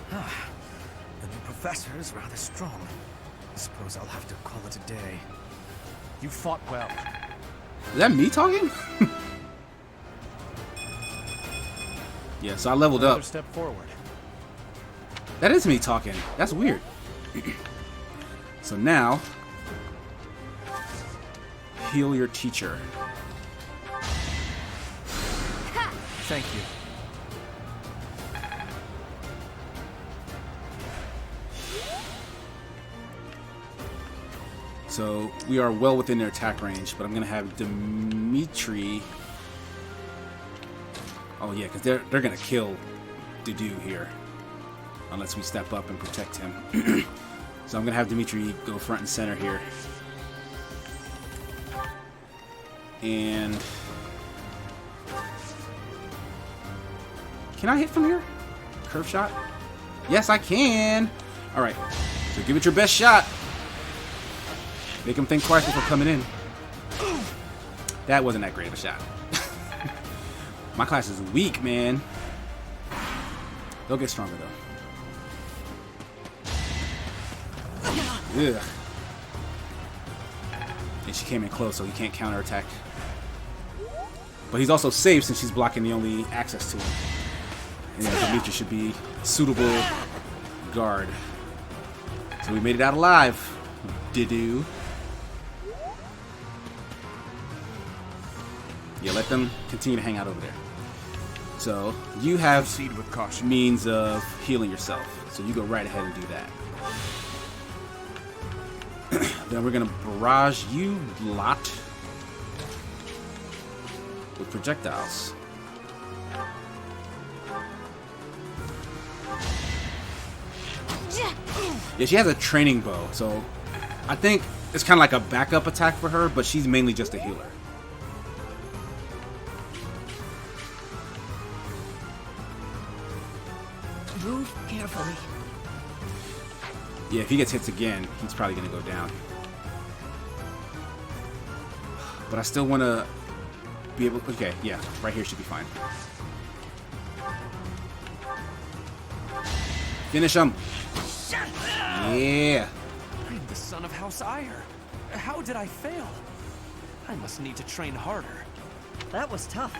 The new professor is rather strong. I suppose I'll have to call it a day. You fought well. Is that me talking? Yeah, so I leveled Another up. step forward. That is me talking. That's weird. So now, heal your teacher. Thank you. So we are well within their attack range, but I'm gonna have Dimitri. Oh yeah, because they're gonna kill Dudu here, unless we step up and protect him. So I'm gonna have Dimitri go front and center here, and can I hit from here? Curve shot? Yes, I can. All right, so give it your best shot. Make him think twice before coming in. That wasn't that great of a shot. My class is weak, man. They'll get stronger, though. Ugh. And she came in close, so he can't counterattack. But he's also safe since she's blocking the only access to him. And Dimitri should be a suitable guard. So we made it out alive. Did-do. Yeah, let them continue to hang out over there. So you have means of healing yourself. So you go right ahead and do that. Then we're gonna barrage you lot with projectiles. Yeah, she has a training bow, so I think it's kind of like a backup attack for her, but she's mainly just a healer. Move carefully. Yeah, if he gets hits again, he's probably going to go down. But I still want to be able... Okay, yeah, right here should be fine. Finish him. Yeah. I'm the son of House Ire. How did I fail? I must need to train harder. That was tough.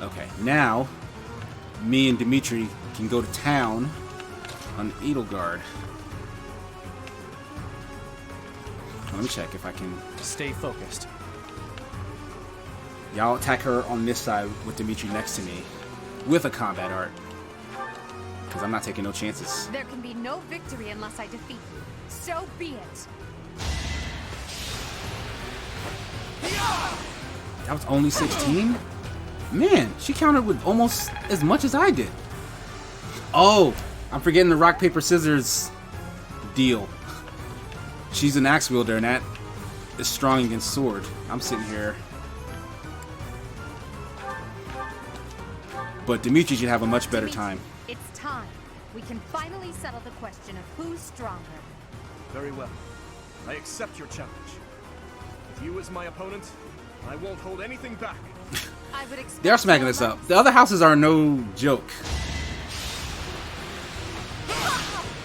Okay, now me and Dimitri can go to town on Edelgard. Let me check if I can stay focused. Y'all attack her on this side with Dimitri next to me with a combat art, because I'm not taking no chances. There can be no victory unless I defeat you. So be it. That was only 16? Man, she countered with almost as much as I did. Oh, I'm forgetting the rock, paper, scissors deal. She's an axe wielder, and that is strong against sword. I'm sitting here. But Dimitri should have a much better time. It's time. We can finally settle the question of who's stronger. Very well. I accept your challenge. With you as my opponent, I won't hold anything back. I would expect They are smacking this up. The other houses are no joke.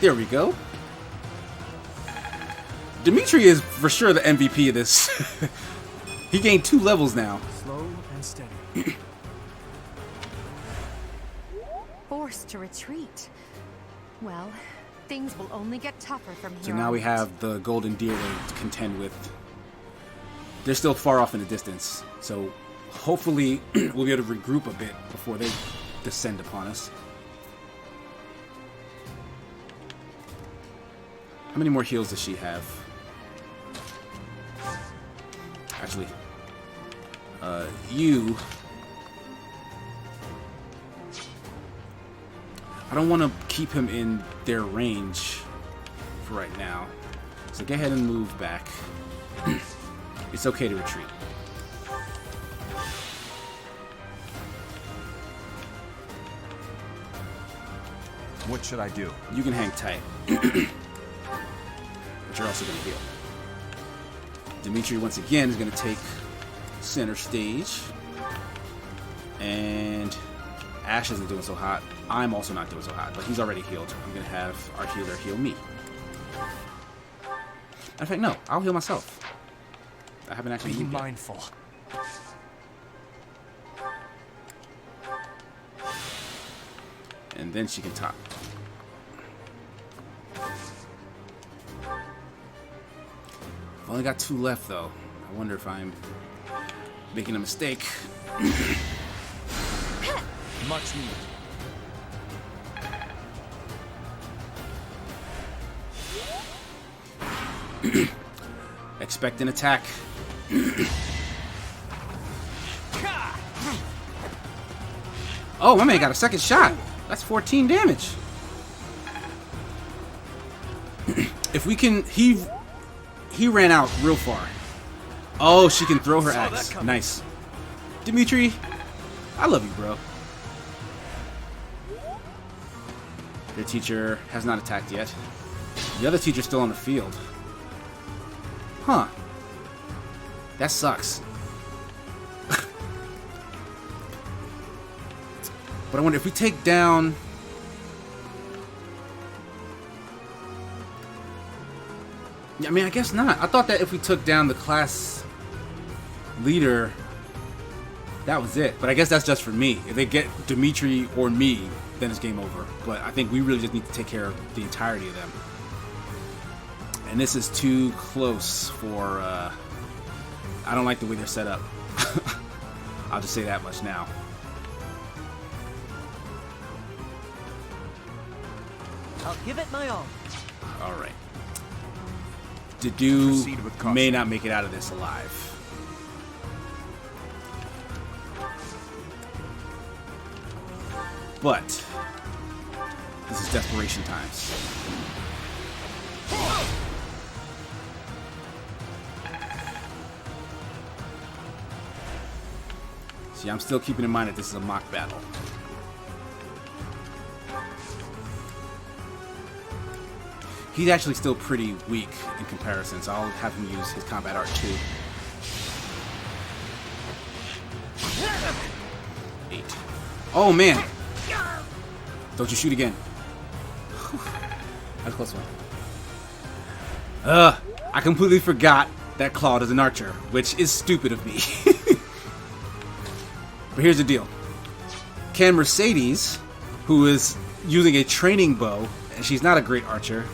There we go. Dimitri is for sure the MVP of this. He gained 2 levels now. Slow and steady. Forced to retreat. Well, things will only get tougher from here. So now we have the Golden Deer to contend with. They're still far off in the distance, so hopefully we'll be able to regroup a bit before they descend upon us. How many more heals does she have? Actually, you I don't want to keep him in their range for right now. So go ahead and move back. It's okay to retreat. What should I do? You can hang tight. But you're also going to heal. Dimitri, once again, is going to take center stage. And Ash isn't doing so hot. I'm also not doing so hot, but he's already healed. I'm going to have our healer heal me. In fact, no. I'll heal myself. I haven't actually moved yet. Be mindful. And then she can top. I've only got 2 left, though. I wonder if I'm making a mistake. Much needed. Expect an attack. Oh, my man got a second shot. That's 14 damage. If we can... He ran out real far. Oh, she can throw her axe. Nice. Dimitri, I love you, bro. Your teacher has not attacked yet. The other teacher's still on the field. Huh. That sucks. But I wonder if we take down... Yeah, I mean, I guess not. I thought that if we took down the class leader, that was it. But I guess that's just for me. If they get Dimitri or me, then it's game over. But I think we really just need to take care of the entirety of them. And this is too close for... I don't like the way they're set up. I'll just say that much now. I'll give it my all. Alright. Dedu may not make it out of this alive. But this is desperation times. See, I'm still keeping in mind that this is a mock battle. He's actually still pretty weak in comparison, so I'll have him use his combat art too. 8. Oh man! Don't you shoot again. That's a close one. I completely forgot that Claude is an archer, which is stupid of me. But here's the deal. Can Mercedes, who is using a training bow, and she's not a great archer,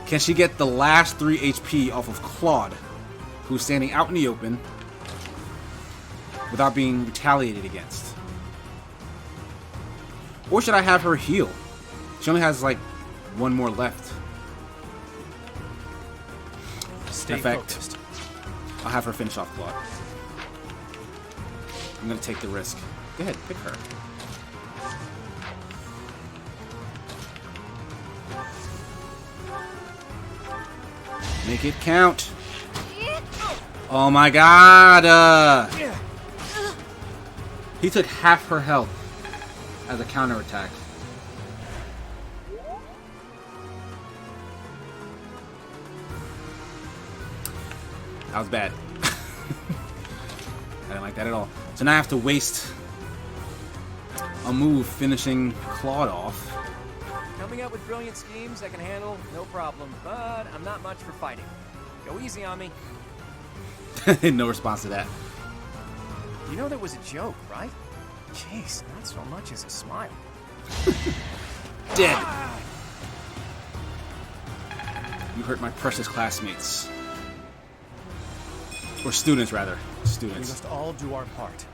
can she get the last 3 HP off of Claude, who's standing out in the open, without being retaliated against? Or should I have her heal? She only has like 1 more left. Stay focused. I'll have her finish off Claude. I'm gonna take the risk. Go ahead, pick her. Make it count. Oh my god! He took half her health as a counterattack. That was bad. I didn't like that at all. So now I have to waste a move finishing Claude off. Coming up with brilliant schemes I can handle, no problem. But I'm not much for fighting. Go easy on me. No response to that. You know that was a joke, right? Jeez, not so much as a smile. Dead. You hurt my precious classmates. Or students, rather. Students. We must all do our part.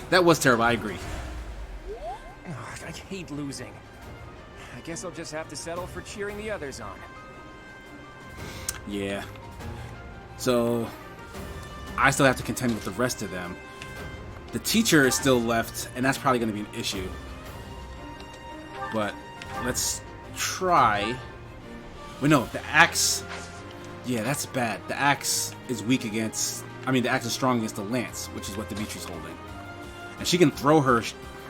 That was terrible, I agree. I hate losing. I guess I'll just have to settle for cheering the others on. Yeah. So, I still have to contend with the rest of them. The teacher is still left, and that's probably going to be an issue. But let's try. Wait, no, the axe. Yeah, that's bad. The axe is weak against. I mean, the axe is strong against the lance, which is what Dimitri's holding. And she can throw her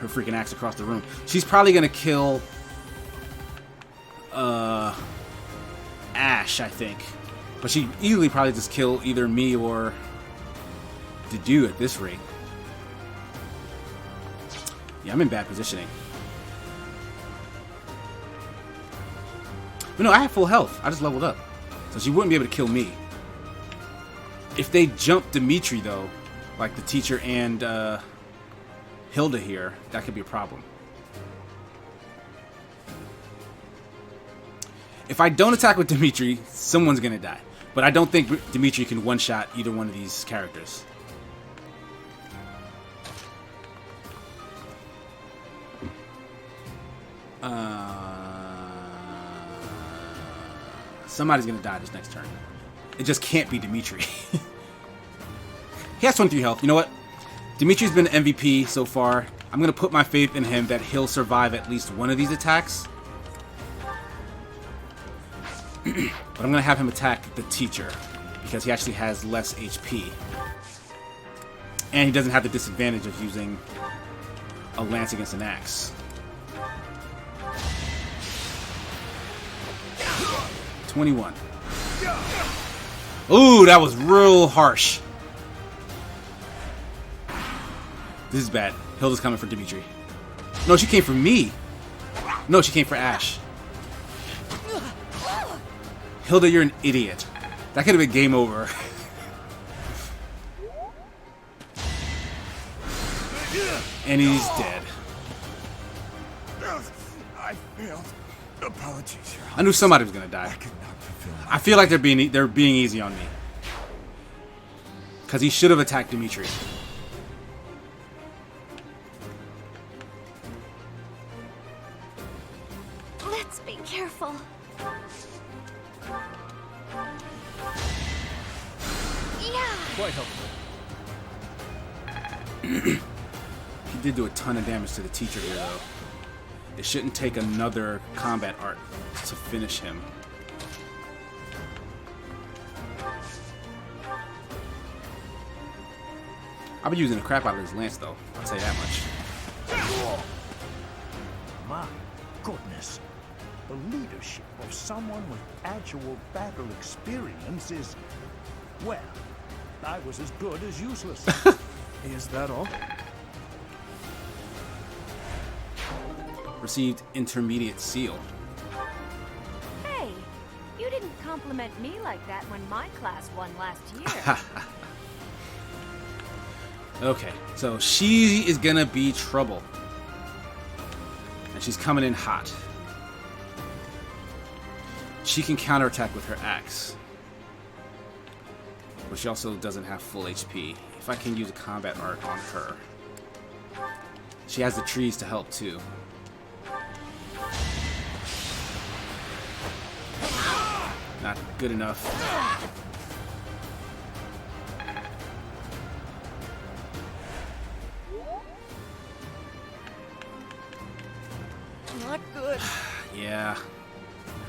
freaking axe across the room. She's probably gonna kill Ash, I think. But she'd easily probably just kill either me or Dedu at this rate. Yeah, I'm in bad positioning. But no, I have full health. I just leveled up. So she wouldn't be able to kill me. If they jump Dimitri, though, like the teacher and Hilda here, that could be a problem. If I don't attack with Dimitri, someone's gonna die. But I don't think Dimitri can one-shot either one of these characters. Somebody's gonna die this next turn. It just can't be Dimitri. He has 23 health. You know what? Dimitri's been MVP so far. I'm gonna put my faith in him that he'll survive at least one of these attacks. But I'm gonna have him attack the teacher because he actually has less HP. And he doesn't have the disadvantage of using a lance against an axe. 21. Ooh, that was real harsh. This is bad. Hilda's coming for Dimitri. No, she came for me. No, she came for Ash. Hilda, you're an idiot. That could have been game over. And he's dead. I failed. Apologies. I knew somebody was gonna die. I feel like they're being easy on me. Because he should have attacked Dimitri. Let's be careful. Yeah. Quite helpful. He did do a ton of damage to the teacher here, though. It shouldn't take another combat art to finish him. I'll be using the crap out of his lance, though. I'll say that much. My goodness. The leadership of someone with actual battle experience is, well, I was as good as useless. Is that all? Received intermediate seal. Hey, you didn't compliment me like that when my class won last year. Okay, so she is gonna be trouble. And she's coming in hot. She can counterattack with her axe. But she also doesn't have full HP. If I can use a combat art on her. She has the trees to help too. Not good enough. Not good. Yeah,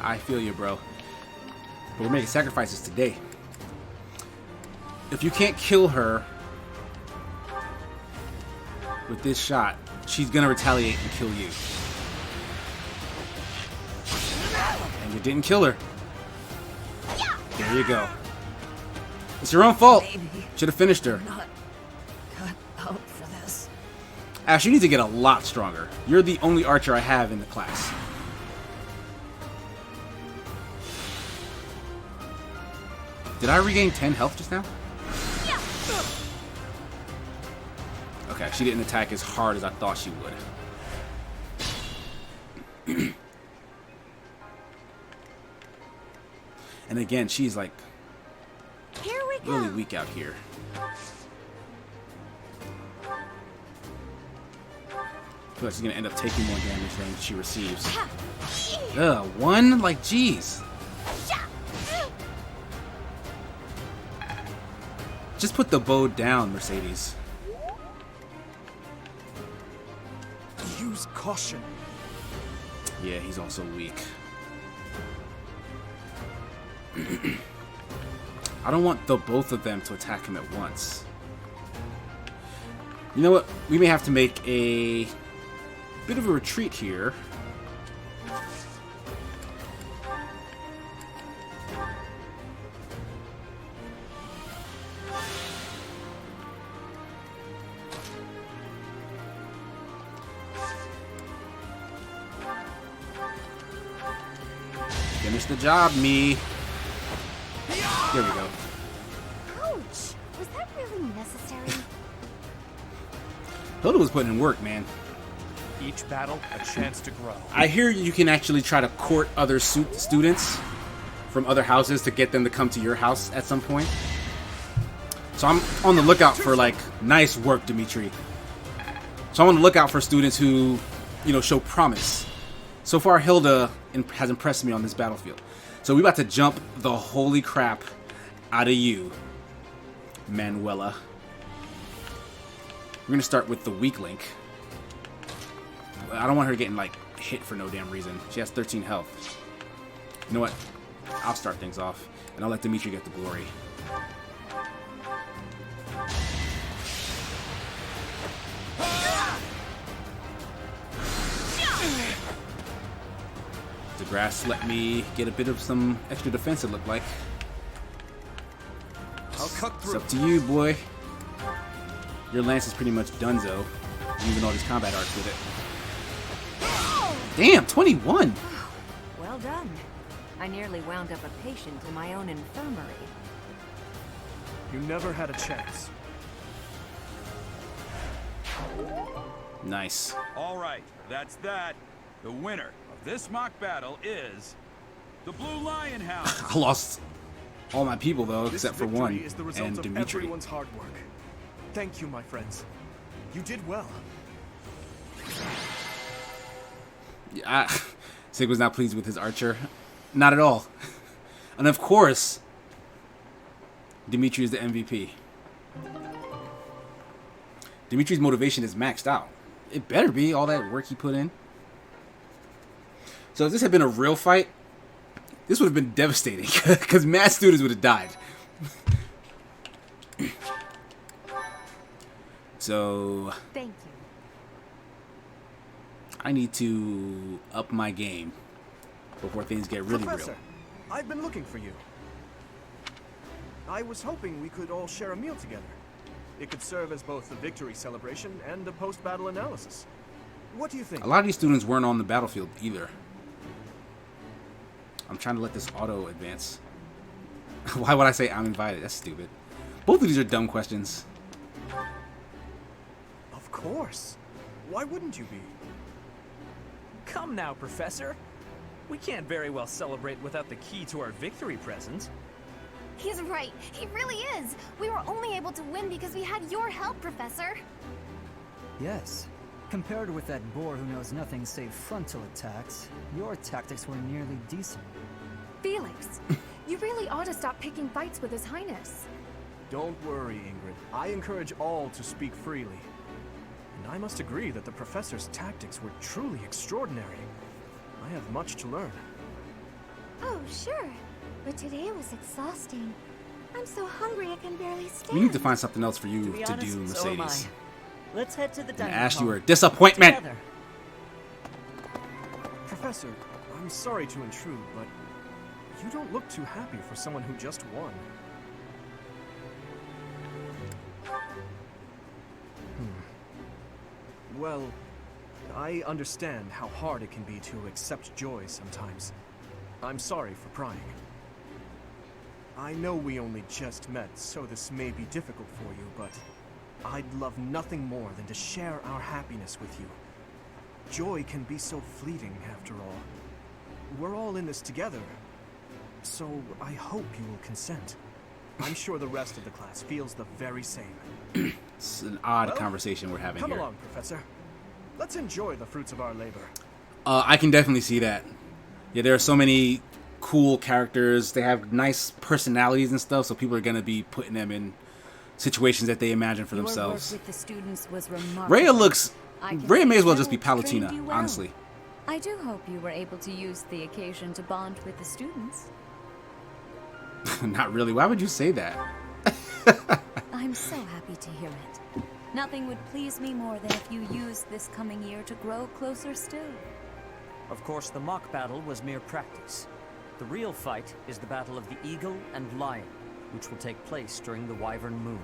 I feel you, bro. But we're making sacrifices today. If you can't kill her with this shot, she's gonna retaliate and kill you. And you didn't kill her. There you go. It's your own fault. Should have finished her. Not cut out for this. Ash, you need to get a lot stronger. You're the only archer I have in the class. Did I regain 10 health just now? Okay, she didn't attack as hard as I thought she would. And again, she's like really weak out here. I feel like she's gonna end up taking more damage than she receives. Ugh, one? Like, jeez. Just put the bow down, Mercedes. Use caution. Yeah, he's also weak. I don't want the both of them to attack him at once. You know what? We may have to make a bit of a retreat here. Finish the job, me. There we go. Ouch! Was that really necessary? Hilda was putting in work, man. Each battle, a chance to grow. I hear you can actually try to court other students from other houses to get them to come to your house at some point. So I'm on the lookout for, like, nice work, Dimitri. So I'm on the lookout for students who, you know, show promise. So far, Hilda has impressed me on this battlefield. So we're about to jump the holy crap out of you, Manuela. We're going to start with the weak link. I don't want her getting, like, hit for no damn reason. She has 13 health. You know what? I'll start things off, and I'll let Dimitri get the glory. The grass let me get a bit of some extra defense, it looked like. I'll cut through. It's up to you, boy. Your lance is pretty much donezo, using all these combat arts with it. Damn, 21! Well done. I nearly wound up a patient in my own infirmary. You never had a chance. Nice. All right, that's that. The winner of this mock battle is the Blue Lion House. I lost all my people, though, This except for victory one, is the result and of Dimitri. everyone's hard work. Thank you, my friends. You did well. Yeah, Sig was not pleased with his archer. Not at all. And of course, Dimitri is the MVP. Dimitri's motivation is maxed out. It better be, all that work he put in. So if this had been a real fight, this would have been devastating, because mad students would have died. So Thank you. I need to up my game before things get really Professor, real. I've been looking for you. I was hoping we could all share a meal together. It could serve as both a victory celebration and a post-battle analysis. What do you think? A lot of these students weren't on the battlefield either. I'm trying to let this auto advance. Why would I say I'm invited? That's stupid. Both of these are dumb questions. Of course. Why wouldn't you be? Come now, Professor. We can't very well celebrate without the key to our victory present. He's right. He really is. We were only able to win because we had your help, Professor. Yes. Compared with that boar who knows nothing save frontal attacks, your tactics were nearly decent. Felix, you really ought to stop picking fights with His Highness. Don't worry, Ingrid. I encourage all to speak freely. And I must agree that the Professor's tactics were truly extraordinary. I have much to learn. Oh, sure. But today was exhausting. I'm so hungry I can barely stand. We need to find something else for you be to honest, do, so am Mercedes. I. Let's head to the And dining Ash, you hall. are a disappointment! Together. Professor, I'm sorry to intrude, but you don't look too happy for someone who just won. Well, I understand how hard it can be to accept joy sometimes. I'm sorry for prying. I know we only just met, so this may be difficult for you, but I'd love nothing more than to share our happiness with you. Joy can be so fleeting, after all. We're all in this together, so I hope you will consent. I'm sure the rest of the class feels the very same. It's an odd conversation we're having Come here. along, Professor. Let's enjoy the fruits of our labor. I can definitely see that. Yeah, there are so many cool characters. They have nice personalities and stuff, so people are going to be putting them in situations that they imagine for Your themselves. work with the students was remarkable. Rhea looks... I can Rhea may as well tell just be it's trained Palutena, you well. honestly. I do hope you were able to use the occasion to bond with the students. Not really. Why would you say that? I'm so happy to hear it. Nothing would please me more than if you used this coming year to grow closer still. Of course, the mock battle was mere practice. The real fight is the battle of the Eagle and Lion, which will take place during the Wyvern Moon.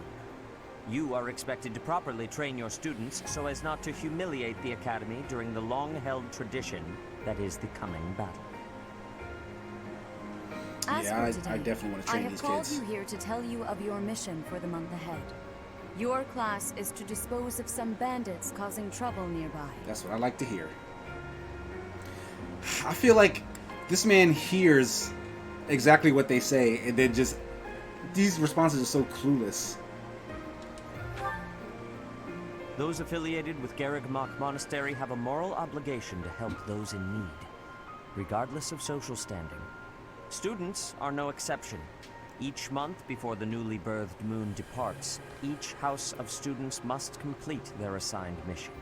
You are expected to properly train your students so as not to humiliate the Academy during the long-held tradition that is the coming battle. Yeah, I definitely want to train these kids. I have called you here to tell you of your mission for the month ahead. Your class is to dispose of some bandits causing trouble nearby. That's what I like to hear. I feel like this man hears exactly what they say, and then just these responses are so clueless. Those affiliated with Garreg-Mach Monastery have a moral obligation to help those in need, regardless of social standing. Students are no exception. Each month before the newly birthed moon departs, each house of students must complete their assigned mission.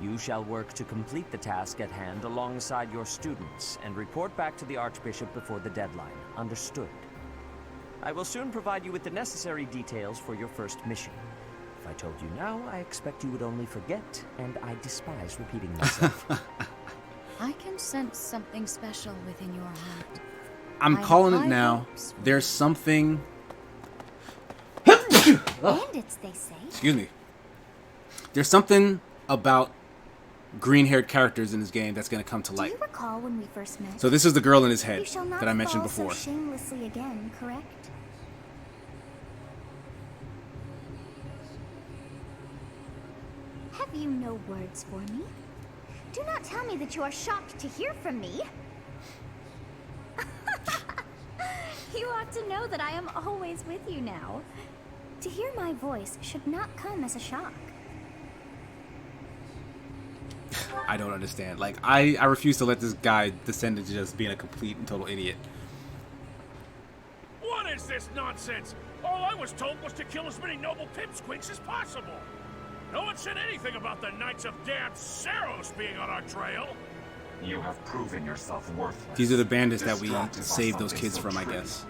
You shall work to complete the task at hand alongside your students and report back to the Archbishop before the deadline. Understood? I will soon provide you with the necessary details for your first mission. If I told you now, I expect you would only forget, and I despise repeating myself. I can sense something special within your heart. I'm calling it now. There's something... Bandits, they say. Excuse me. There's something about green-haired characters in this game that's going to come to light. Do you recall when we first met? So this is the girl in his head You shall not that I mentioned fall before. So shamelessly again, correct? Have you no words for me? Do not tell me that you are shocked to hear from me. You ought to know that I am always with you now. To hear my voice should not come as a shock. I don't understand. Like, I refuse to let this guy descend into just being a complete and total idiot. What is this nonsense? All I was told was to kill as many noble pipsqueaks as possible. No one said anything about the Knights of Damned Saros being on our trail. You have proven yourself worthless. These are the bandits that we saved those kids from, I guess.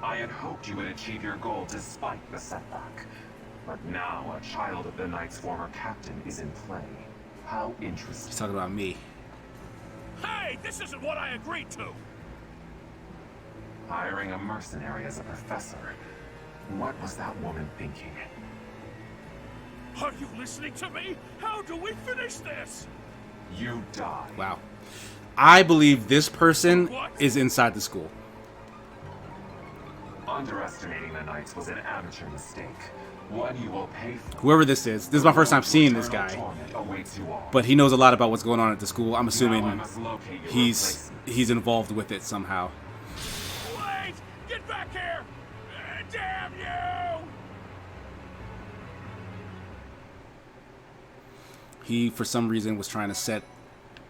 I had hoped you would achieve your goal despite the setback. But now a child of the Knight's former captain is in play. How interesting. He's talking about me. Hey, this isn't what I agreed to. Hiring a mercenary as a professor. What was that woman thinking? Are you listening to me? How do we finish this? You die. Wow. I believe this person is inside the school. Underestimating the Knights was an amateur mistake. One you will pay for. Whoever this is my first time seeing this guy. But he knows a lot about what's going on at the school. I'm assuming he's involved with it somehow. Wait! Get back here! Damn you! He, for some reason, was trying to set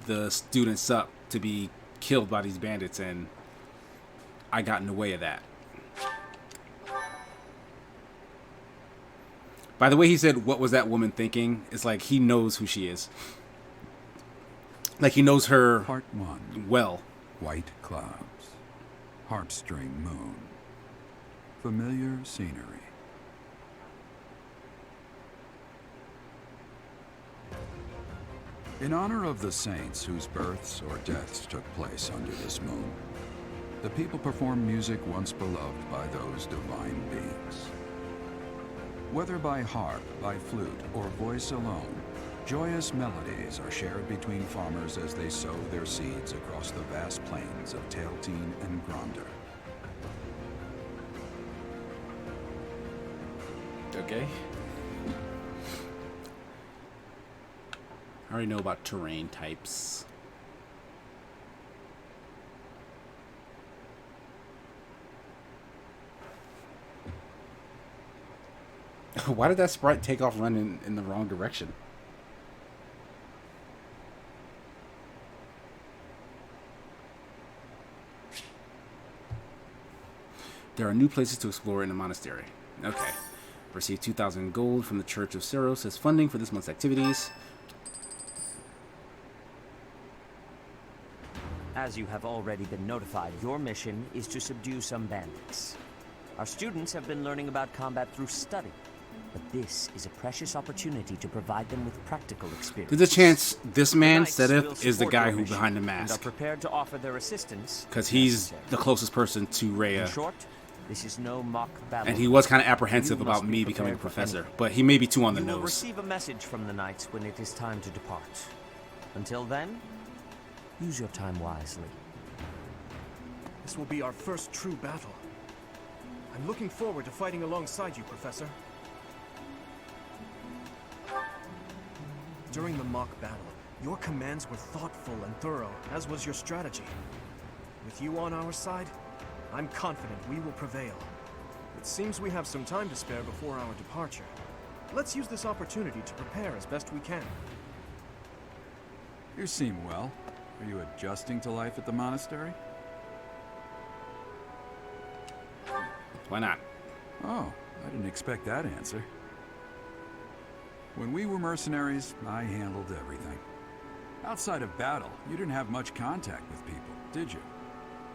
the students up to be killed by these bandits, and I got in the way of that. By the way he said, what was that woman thinking? It's like he knows who she is. Like he knows her Part 1. Well. White clouds. Heartstring moon. Familiar scenery. In honor of the saints whose births or deaths took place under this moon, the people perform music once beloved by those divine beings. Whether by harp, by flute, or voice alone, joyous melodies are shared between farmers as they sow their seeds across the vast plains of Tailteen and Gronder. Okay. I already know about terrain types. Why did that sprite take off running in the wrong direction? There are new places to explore in the monastery. Okay. Receive 2,000 gold from the Church of Saros as funding for this month's activities. As you have already been notified, your mission is to subdue some bandits. Our students have been learning about combat through study, but this is a precious opportunity to provide them with practical experience. There's a chance this man, The Knights will Sedith, is the support guy your who mission behind the and are mask. prepared to offer their assistance Because if he's necessary. the closest person to In Rhea. short, this is no mock battle. And he was kind of apprehensive You about must be me becoming a prepared for professor. anything. But he may be too on the You will nose. receive a message from the Knights when it is time to depart. Until then, use your time wisely. This will be our first true battle. I'm looking forward to fighting alongside you, Professor. During the mock battle, your commands were thoughtful and thorough, as was your strategy. With you on our side, I'm confident we will prevail. It seems we have some time to spare before our departure. Let's use this opportunity to prepare as best we can. You seem well. Are you adjusting to life at the monastery? Why not? Oh, I didn't expect that answer. When we were mercenaries, I handled everything. Outside of battle, you didn't have much contact with people, did you?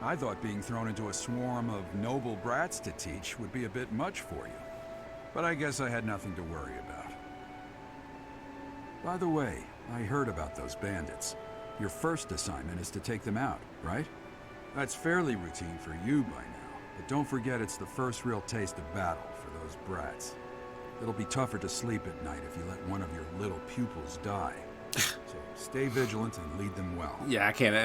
I thought being thrown into a swarm of noble brats to teach would be a bit much for you. But I guess I had nothing to worry about. By the way, I heard about those bandits. Your first assignment is to take them out, right? That's fairly routine for you by now. But don't forget it's the first real taste of battle for those brats. It'll be tougher to sleep at night if you let one of your little pupils die. So stay vigilant and lead them well. Yeah, I can't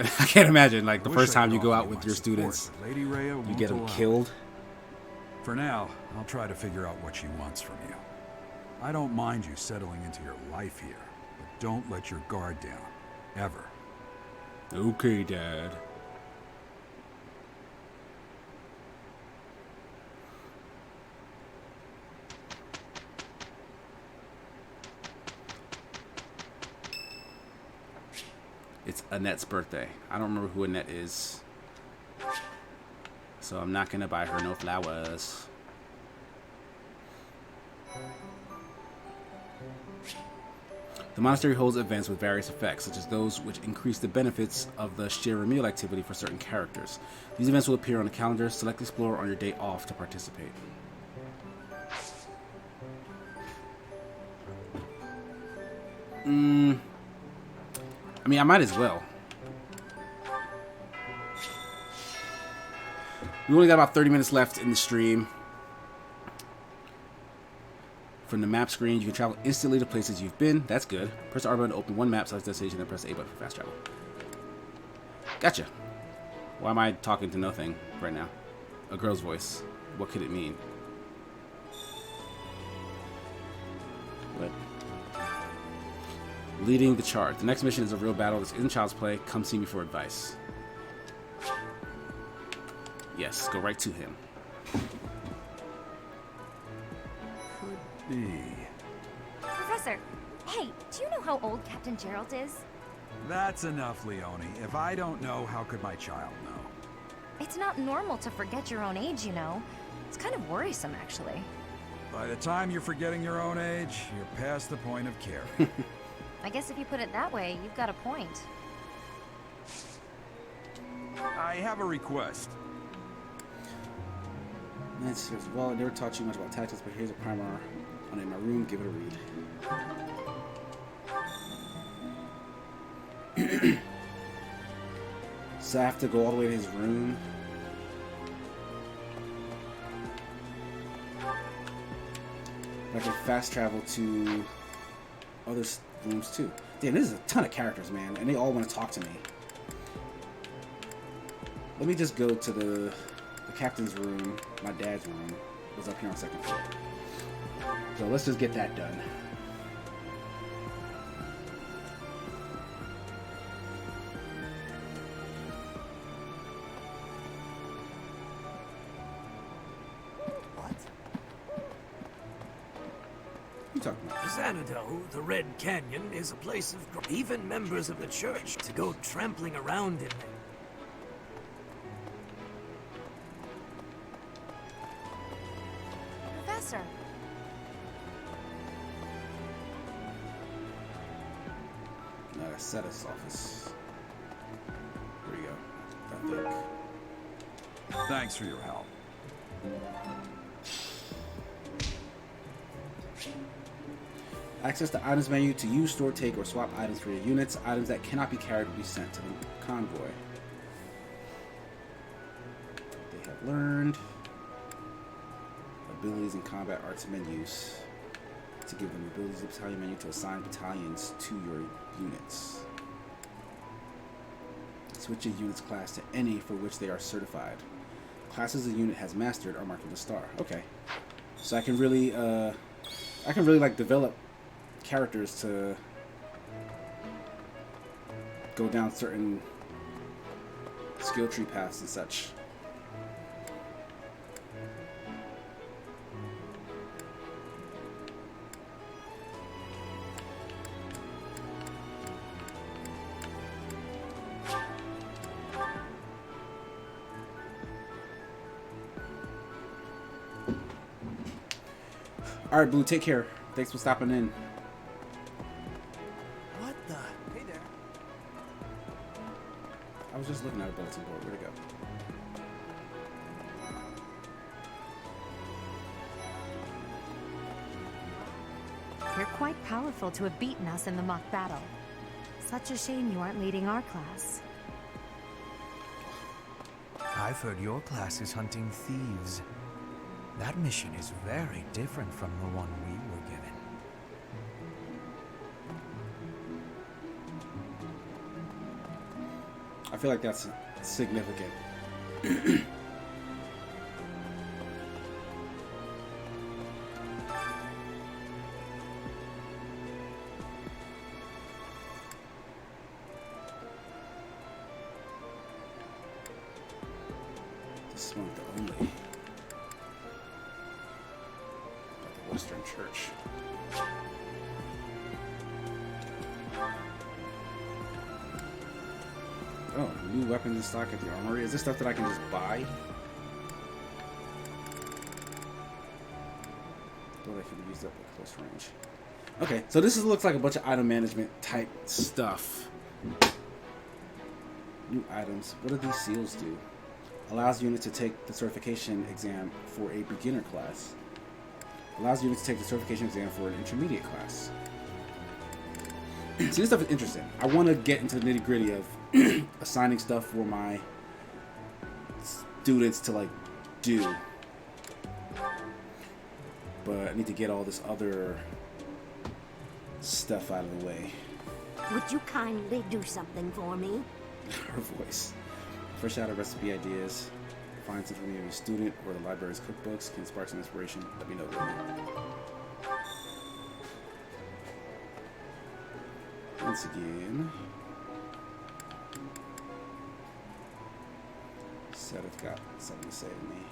imagine like the I first wish I time could you go offer out you with my your support, students, but Lady Rhea you won't get them allow it. killed. For now, I'll try to figure out what she wants from you. I don't mind you settling into your life here, but don't let your guard down. Ever. Okay, Dad. It's Annette's birthday. I don't remember who Annette is. So I'm not gonna buy her no flowers. The monastery holds events with various effects, such as those which increase the benefits of the share a meal activity for certain characters. These events will appear on the calendar. Select Explorer on your day off to participate. I mean, I might as well. We only got about 30 minutes left in the stream. From the map screen, you can travel instantly to places you've been. That's good. Press R button to open one map, select destination, then press A button for fast travel. Gotcha. Why am I talking to nothing right now? A girl's voice. What could it mean? What? Leading the charge. The next mission is a real battle. This isn't child's play. Come see me for advice. Yes, go right to him. Professor, hey, do you know how old Captain Gerald is? That's enough, Leone. If I don't know, how could my child know? It's not normal to forget your own age, you know. It's kind of worrisome, actually. By the time you're forgetting your own age, you're past the point of caring. I guess if you put it that way, you've got a point. I have a request. It says, well, I never taught you much about tactics, but here's a primer on it in my room. Give it a read. So I have to go all the way to his room. I can fast travel to other rooms too. Damn, this is a ton of characters, man, and they all want to talk to me. Let me just go to the captain's room. My dad's room was up here on the second floor. So let's just get that done. Xanadu, the Red Canyon, is a place of even members of the church to go trampling around in there. Professor. That's Sedith's office. Where you go? Thanks for your help. Access the items menu to use, store, take, or swap items for your units. Items that cannot be carried will be sent to the convoy. They have learned. Abilities and combat arts menus. To give them abilities, the battalion menu to assign battalions to your units. Switch a unit's class to any for which they are certified. Classes the unit has mastered are marked with a star. Okay, so I can really like develop characters to go down certain skill tree paths and such. Alright, Blue, take care. Thanks for stopping in. What the? Hey there. I was just looking at a bulletin board. Where'd it go? You're quite powerful to have beaten us in the mock battle. Such a shame you aren't leading our class. I've heard your class is hunting thieves. That mission is very different from the one we were given. I feel like that's significant. This month only. Western Church. Oh, new weapons in stock at the armory. Is this stuff that I can just buy? Thought I could use that at close range. Okay, so this looks like a bunch of item management type stuff. New items. What do these seals do? Allows units to take the certification exam for a beginner class. Allows units to take the certification exam for an intermediate class. See, this stuff is interesting. I want to get into the nitty-gritty of assigning stuff for my students to, like, do. But I need to get all this other stuff out of the way. Would you kindly do something for me? Her voice. Fresh out of recipe ideas. Find something from your student or the library's cookbooks can spark some inspiration. Let me know. Once again, Seth got something to say to me.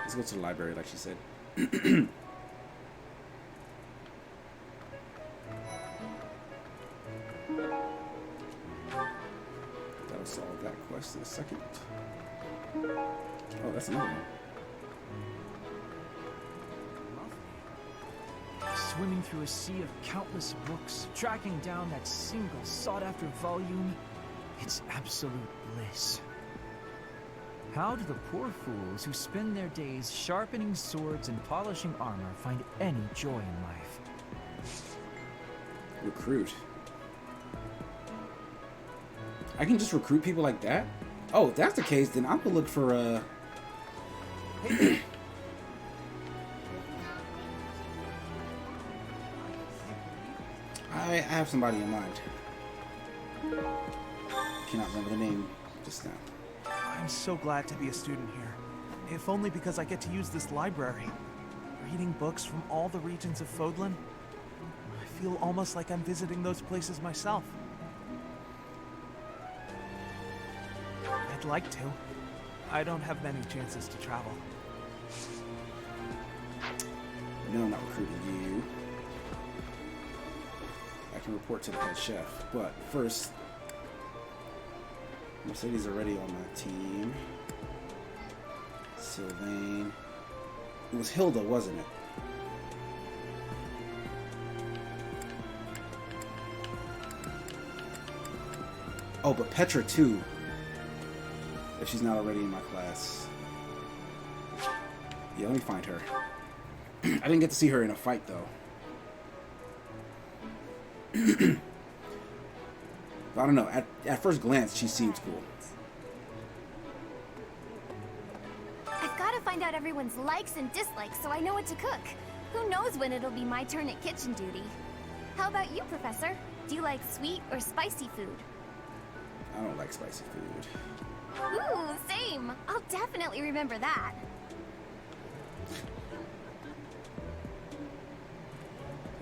Let's go to the library, like she said. That'll solve that quest in a second. Oh, that's another one. Swimming through a sea of countless books, tracking down that single sought-after volume, it's absolute bliss. How do the poor fools who spend their days sharpening swords and polishing armor find any joy in life? Recruit. I can just recruit people like that? Oh, if that's the case, then I'm gonna look for I have somebody in mind. Cannot remember the name just now. I'm so glad to be a student here. If only because I get to use this library. Reading books from all the regions of Fodlan, I feel almost like I'm visiting those places myself. I'd like to. I don't have many chances to travel. No, I'm not recruiting you. I can report to the head chef, but first, Mercedes already on my team. Sylvain. It was Hilda, wasn't it? Oh, but Petra too. If she's not already in my class. Yeah, let me find her. I didn't get to see her in a fight though. But I don't know. At first glance, she seems cool. I've got to find out everyone's likes and dislikes so I know what to cook. Who knows when it'll be my turn at kitchen duty? How about you, Professor? Do you like sweet or spicy food? I don't like spicy food. Ooh, same. I'll definitely remember that.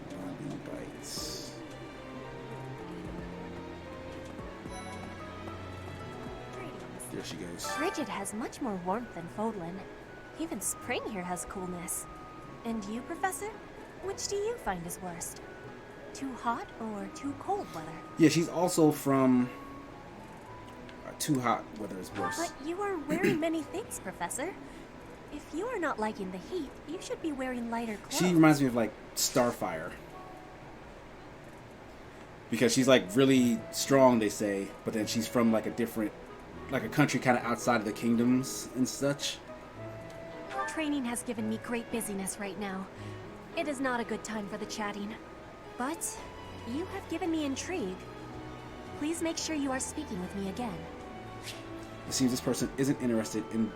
Bobby bites. There she goes. Frigid has much more warmth than Fodlan. Even spring here has coolness. And you, Professor? Which do you find is worst? Too hot or too cold weather? Yeah, she's also from too hot weather is worse. But you are wearing many things, Professor. If you are not liking the heat, you should be wearing lighter clothes. She reminds me of like Starfire. Because she's like really strong, they say, but then she's from like a different, like a country kind of outside of the kingdoms and such. Training has given me great busyness right now. It is not a good time for the chatting. But you have given me intrigue. Please make sure you are speaking with me again. It seems this person isn't interested in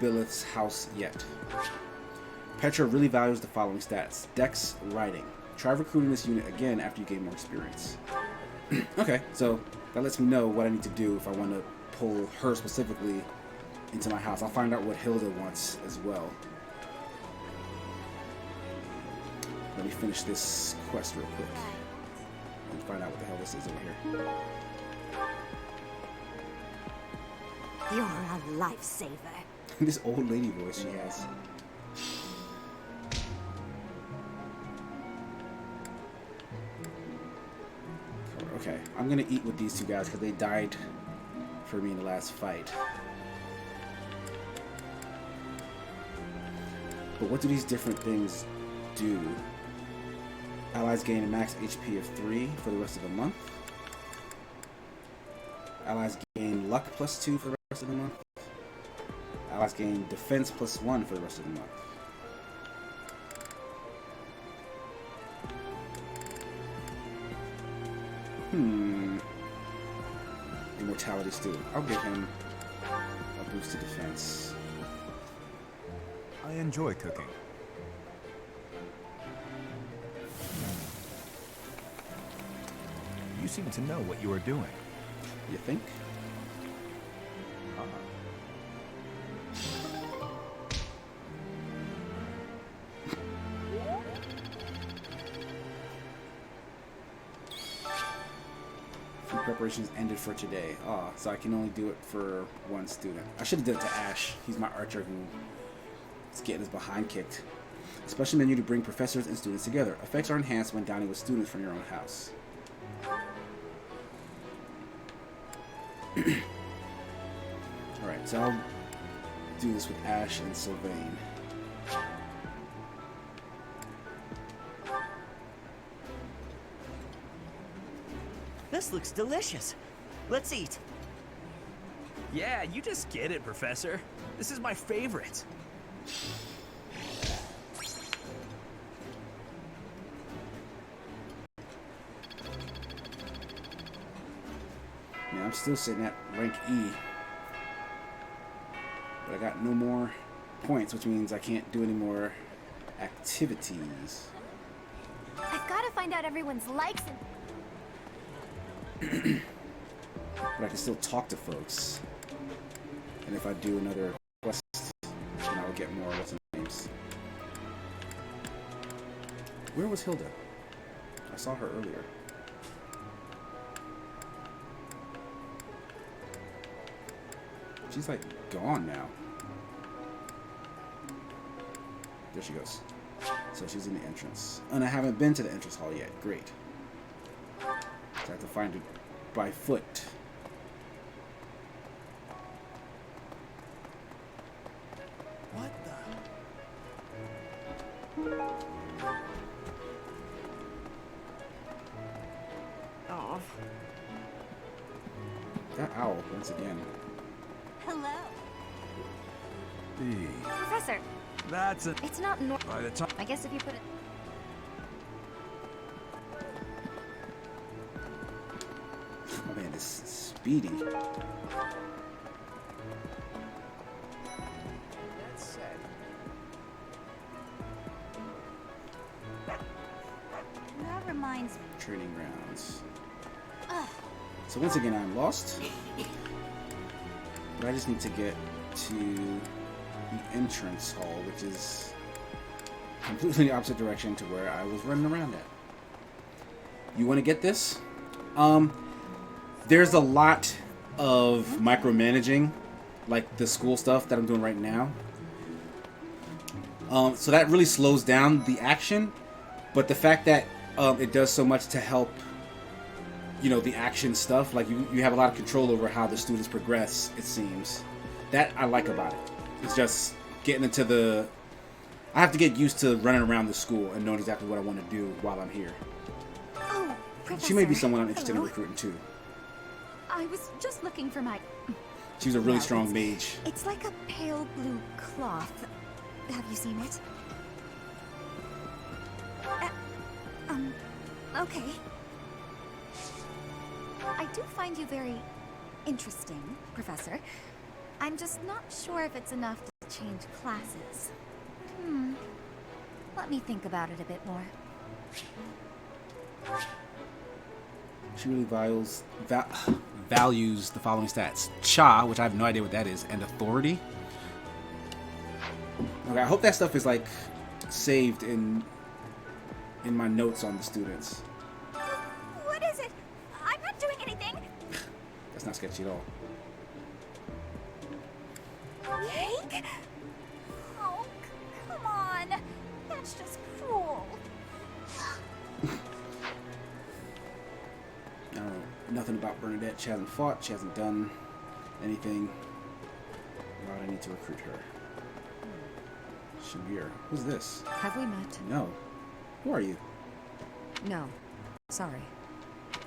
Billith's house yet. Petra really values the following stats. Dex, writing. Try recruiting this unit again after you gain more experience. Okay, so that lets me know what I need to do if I want to pull her specifically into my house. I'll find out what Hilda wants as well. Let me finish this quest real quick and find out what the hell this is over here. You're a lifesaver. This old lady voice she has. Okay, I'm gonna eat with these two guys because they died for me in the last fight. But what do these different things do? Allies gain a max HP of 3 for the rest of the month. Allies gain luck +2 for the rest of the month. Allies gain defense +1 for the rest of the month. Immortality Stew. I'll give him a boost to defense. I enjoy cooking. You seem to know what you are doing. You think? Food preparations ended for today. Oh, so I can only do it for one student. I should have done it to Ash. He's my archer who is getting his behind kicked. A special menu to bring professors and students together. Effects are enhanced when dining with students from your own house. Alright, so I'll do this with Ash and Sylvain. This looks delicious. Let's eat. Yeah, you just get it, Professor. This is my favorite. Man, I'm still sitting at rank E. But I got no more points, which means I can't do any more activities. I've got to find out everyone's likes and... But I can still talk to folks. And if I do another quest, then I will get more what's in names. Where was Hilda? I saw her earlier. She's like gone now. There she goes. So she's in the entrance. And I haven't been to the entrance hall yet. Great. So I have to find it by foot. What the? Oh. That owl, once again. Hello. Hey, Professor, that's it. it's not normal. By the time. I guess if you put it... Oh man, this is speedy. That said, That reminds me. Training grounds. Ugh. So once again, I'm lost. But I just need to get to the entrance hall, which is completely the opposite direction to where I was running around at. You want to get this? There's a lot of micromanaging, like the school stuff that I'm doing right now. So that really slows down the action, but the fact that it does so much to help, you know, the action stuff, like you have a lot of control over how the students progress, it seems. That I like about it. It's just getting into the... I have to get used to running around the school and knowing exactly what I want to do while I'm here. Oh, Professor. She may be someone I'm interested in Hello? recruiting too. I was just looking for my... She's a really Well, strong mage. It's like a pale blue cloth. Have you seen it? Okay. I do find you very interesting, Professor. I'm just not sure if it's enough to change classes. Let me think about it a bit more. She really values the following stats: Cha, which I have no idea what that is, and authority. Okay, I hope that stuff is like saved in my notes on the students. What is it? I'm not doing anything. That's not sketchy at all. Yank? Oh, come on. That's just cruel. I don't know nothing about Bernadette. She hasn't fought. She hasn't done anything. Why would I need to recruit her? Shamir. Who's this? Have we met? No. Who are you? No. Sorry.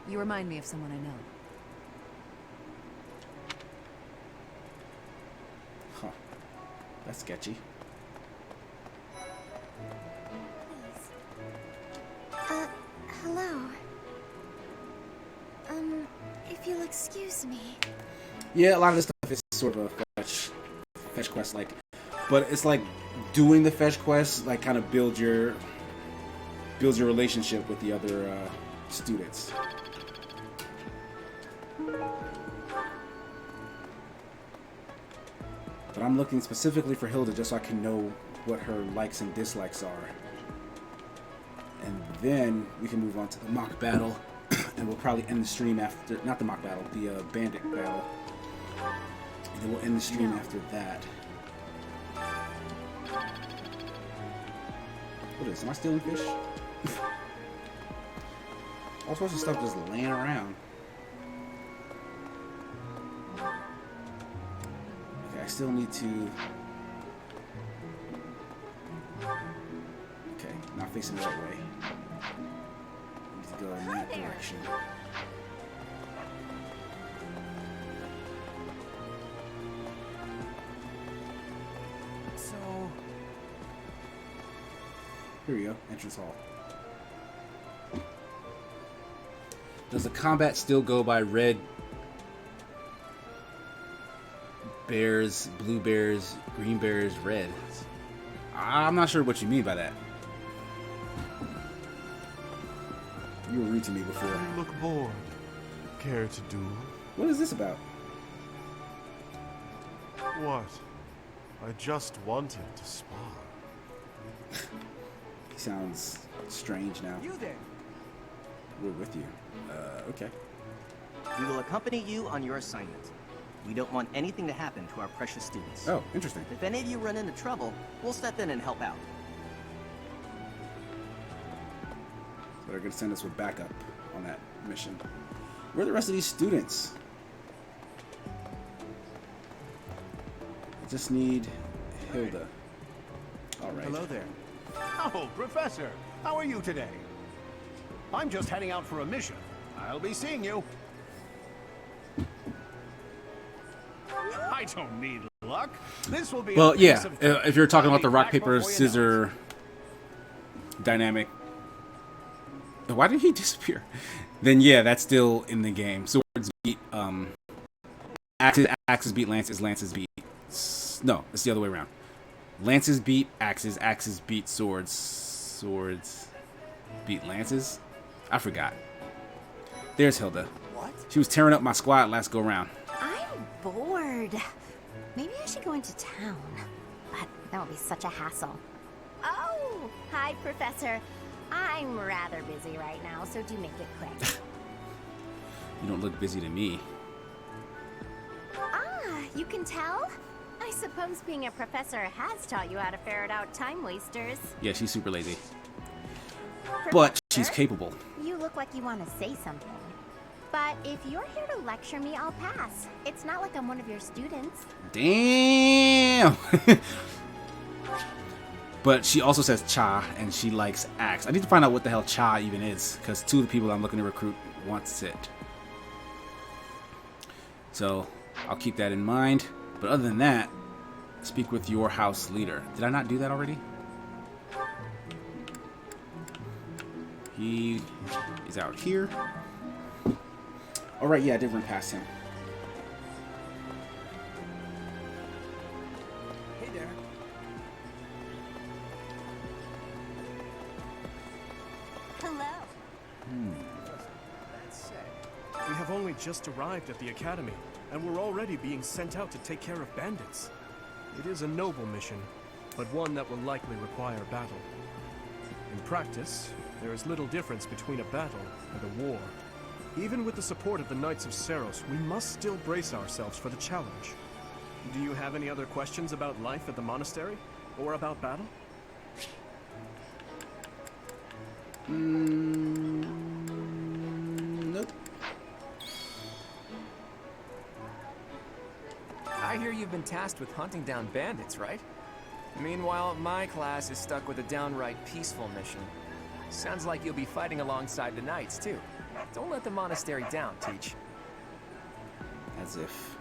You remind me of someone I know. Huh. That's sketchy. Hello. If you'll excuse me. Yeah, a lot of this stuff is sort of a fetch quest like, but it's like doing the fetch quest like kind of builds your relationship with the other students. But I'm looking specifically for Hilda just so I can know what her likes and dislikes are. And then we can move on to the mock battle. And we'll probably end the stream after... Not the mock battle, the bandit battle. And then we'll end the stream after that. What is this? Am I stealing fish? All sorts of stuff just laying around. Okay, I still need to... Okay, not facing the right way. I need to go in that direction. So... Here we go, entrance hall. Does the combat still go by red bears, blue bears, green bears, red? I'm not sure what you mean by that. You were rude to me before. You look bored. Care to duel? What is this about? What? I just wanted to spar. He sounds strange now. You there. We're with you. Okay. We will accompany you on your assignment. We don't want anything to happen to our precious students. Oh, interesting. If any of you run into trouble, we'll step in and help out. So they're going to send us with backup on that mission. Where are the rest of these students? I just need Hilda. All right. Hello there. Oh, Professor, how are you today? I'm just heading out for a mission. I'll be seeing you. I don't need luck. This will be Well, a yeah. piece of If you're talking about the I'll be rock back paper before you know it. scissor dynamic, why did he disappear? Then yeah, that's still in the game. Swords beat axes beat lances, lances beat. No, it's the other way around. Lances beat axes, axes beat swords, swords beat lances. I forgot. There's Hilda. What? She was tearing up my squad last go round. I'm bored. Maybe I should go into town. But that would be such a hassle. Oh, hi, Professor. I'm rather busy right now, so do make it quick. You don't look busy to me. Ah, you can tell? I suppose being a professor has taught you how to ferret out time wasters. Yeah, she's super lazy. But she's capable. You look like you want to say something. But if you're here to lecture me, I'll pass. It's not like I'm one of your students. Damn! But she also says cha, and she likes axe. I need to find out what the hell cha even is, because two of the people I'm looking to recruit wants it. So, I'll keep that in mind. But other than that, speak with your house leader. Did I not do that already? He is out here. Alright, yeah, I did run past him. Hey there. Hello. We have only just arrived at the academy, and we're already being sent out to take care of bandits. It is a noble mission, but one that will likely require battle. In practice, there is little difference between a battle and a war. Even with the support of the Knights of Seros, we must still brace ourselves for the challenge. Do you have any other questions about life at the monastery? Or about battle? Nope. I hear you've been tasked with hunting down bandits, right? Meanwhile, my class is stuck with a downright peaceful mission. Sounds like you'll be fighting alongside the knights, too. Don't let the monastery down, Teach. As if.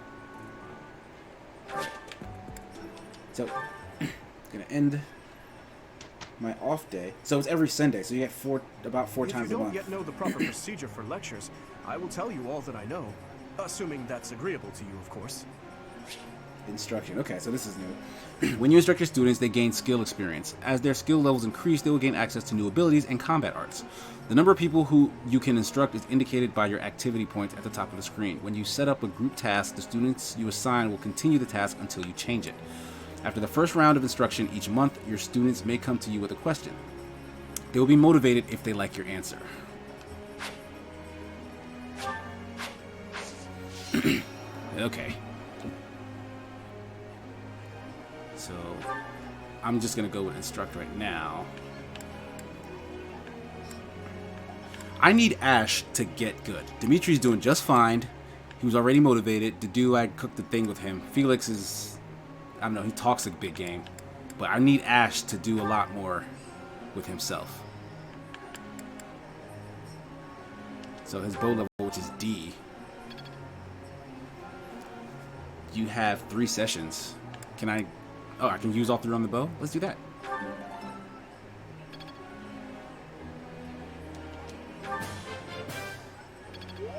So, gonna end my off day. So it's every Sunday, so you get about four times a If you don't month. yet know the proper procedure for lectures, I will tell you all that I know. Assuming that's agreeable to you, of course. Instruction. Okay, so this is new. When you instruct your students, they gain skill experience. As their skill levels increase, they will gain access to new abilities and combat arts. The number of people who you can instruct is indicated by your activity points at the top of the screen. When you set up a group task, the students you assign will continue the task until you change it. After the first round of instruction each month, your students may come to you with a question. They will be motivated if they like your answer. Okay. So, I'm just going to go with instruct right now. I need Ash to get good. Dimitri's doing just fine. He was already motivated. Dedu, I cooked the thing with him. Felix is, I don't know, he talks a big game. But I need Ash to do a lot more with himself. So his bow level, which is D. You have 3 sessions. Can I... Oh, I can use all 3 on the bow? Let's do that.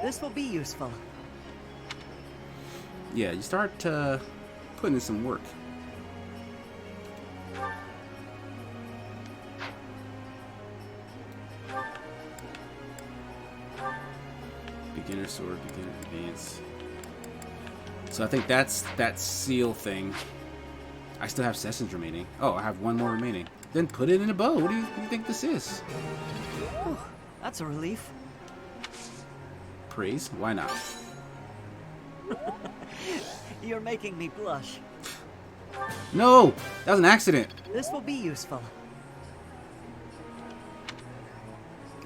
This will be useful. Yeah, you start putting in some work. Beginner sword, beginner advance. So I think that's that seal thing. I still have sessions remaining. Oh, I have 1 more remaining. Then put it in a bow. What do you think this is? Whew, that's a relief. Praise? Why not? You're making me blush. No! That was an accident. This will be useful.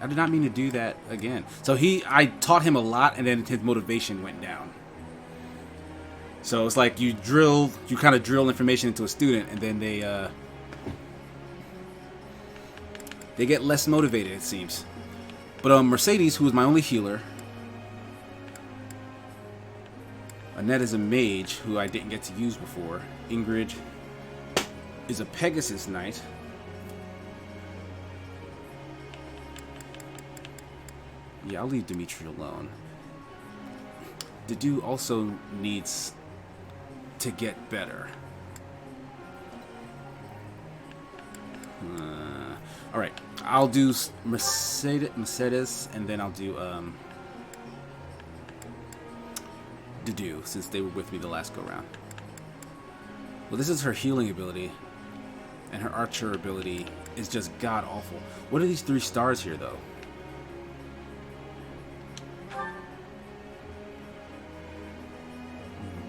I did not mean to do that again. So I taught him a lot, and then his motivation went down. So it's like you kind of drill information into a student, and then they get less motivated, it seems. But Mercedes, who was my only healer, Annette is a mage who I didn't get to use before. Ingrid is a Pegasus Knight. Yeah, I'll leave Dimitri alone. The dude also needs to get better. Alright, I'll do Mercedes, and then I'll do Dedu, since they were with me the last go round. Well, this is her healing ability, and her archer ability is just god awful. What are these 3 stars here, though?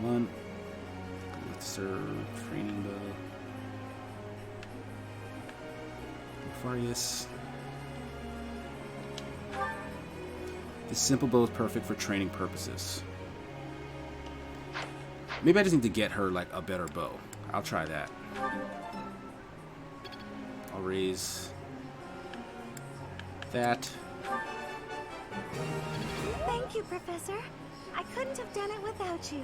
One, with serve, training bow, Nefarious. This simple bow is perfect for training purposes. Maybe I just need to get her like a better bow. I'll try that. I'll raise that. Thank you, Professor. I couldn't have done it without you.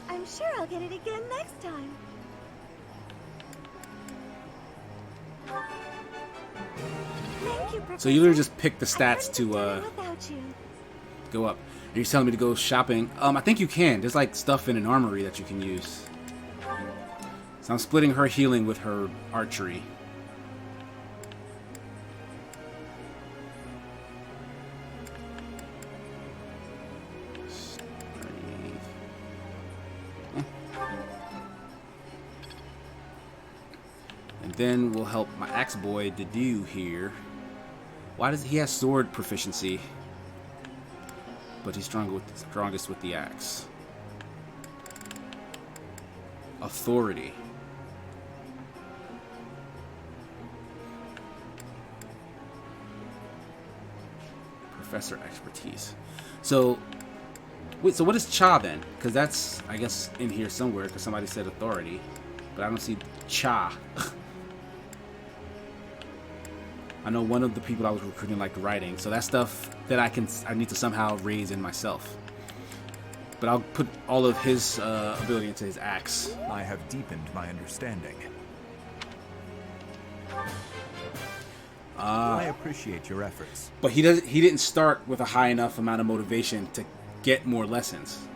I'm sure I'll get it again next time. Thank you, Professor. So you literally just pick the stats to without you. go up. And you're telling me to go shopping. I think you can. There's like stuff in an armory that you can use. So I'm splitting her healing with her archery. And then we'll help my axe boy Dedu here. Why does he have sword proficiency? But he's strongest with the axe. Authority. Professor expertise. So, wait. So what is Cha then? Because that's, I guess, in here somewhere. Because somebody said authority, but I don't see Cha. I know one of the people I was recruiting liked writing, so that's stuff that I need to somehow raise in myself. But I'll put all of his ability into his axe. I have deepened my understanding. I appreciate your efforts. But he didn't start with a high enough amount of motivation to get more lessons.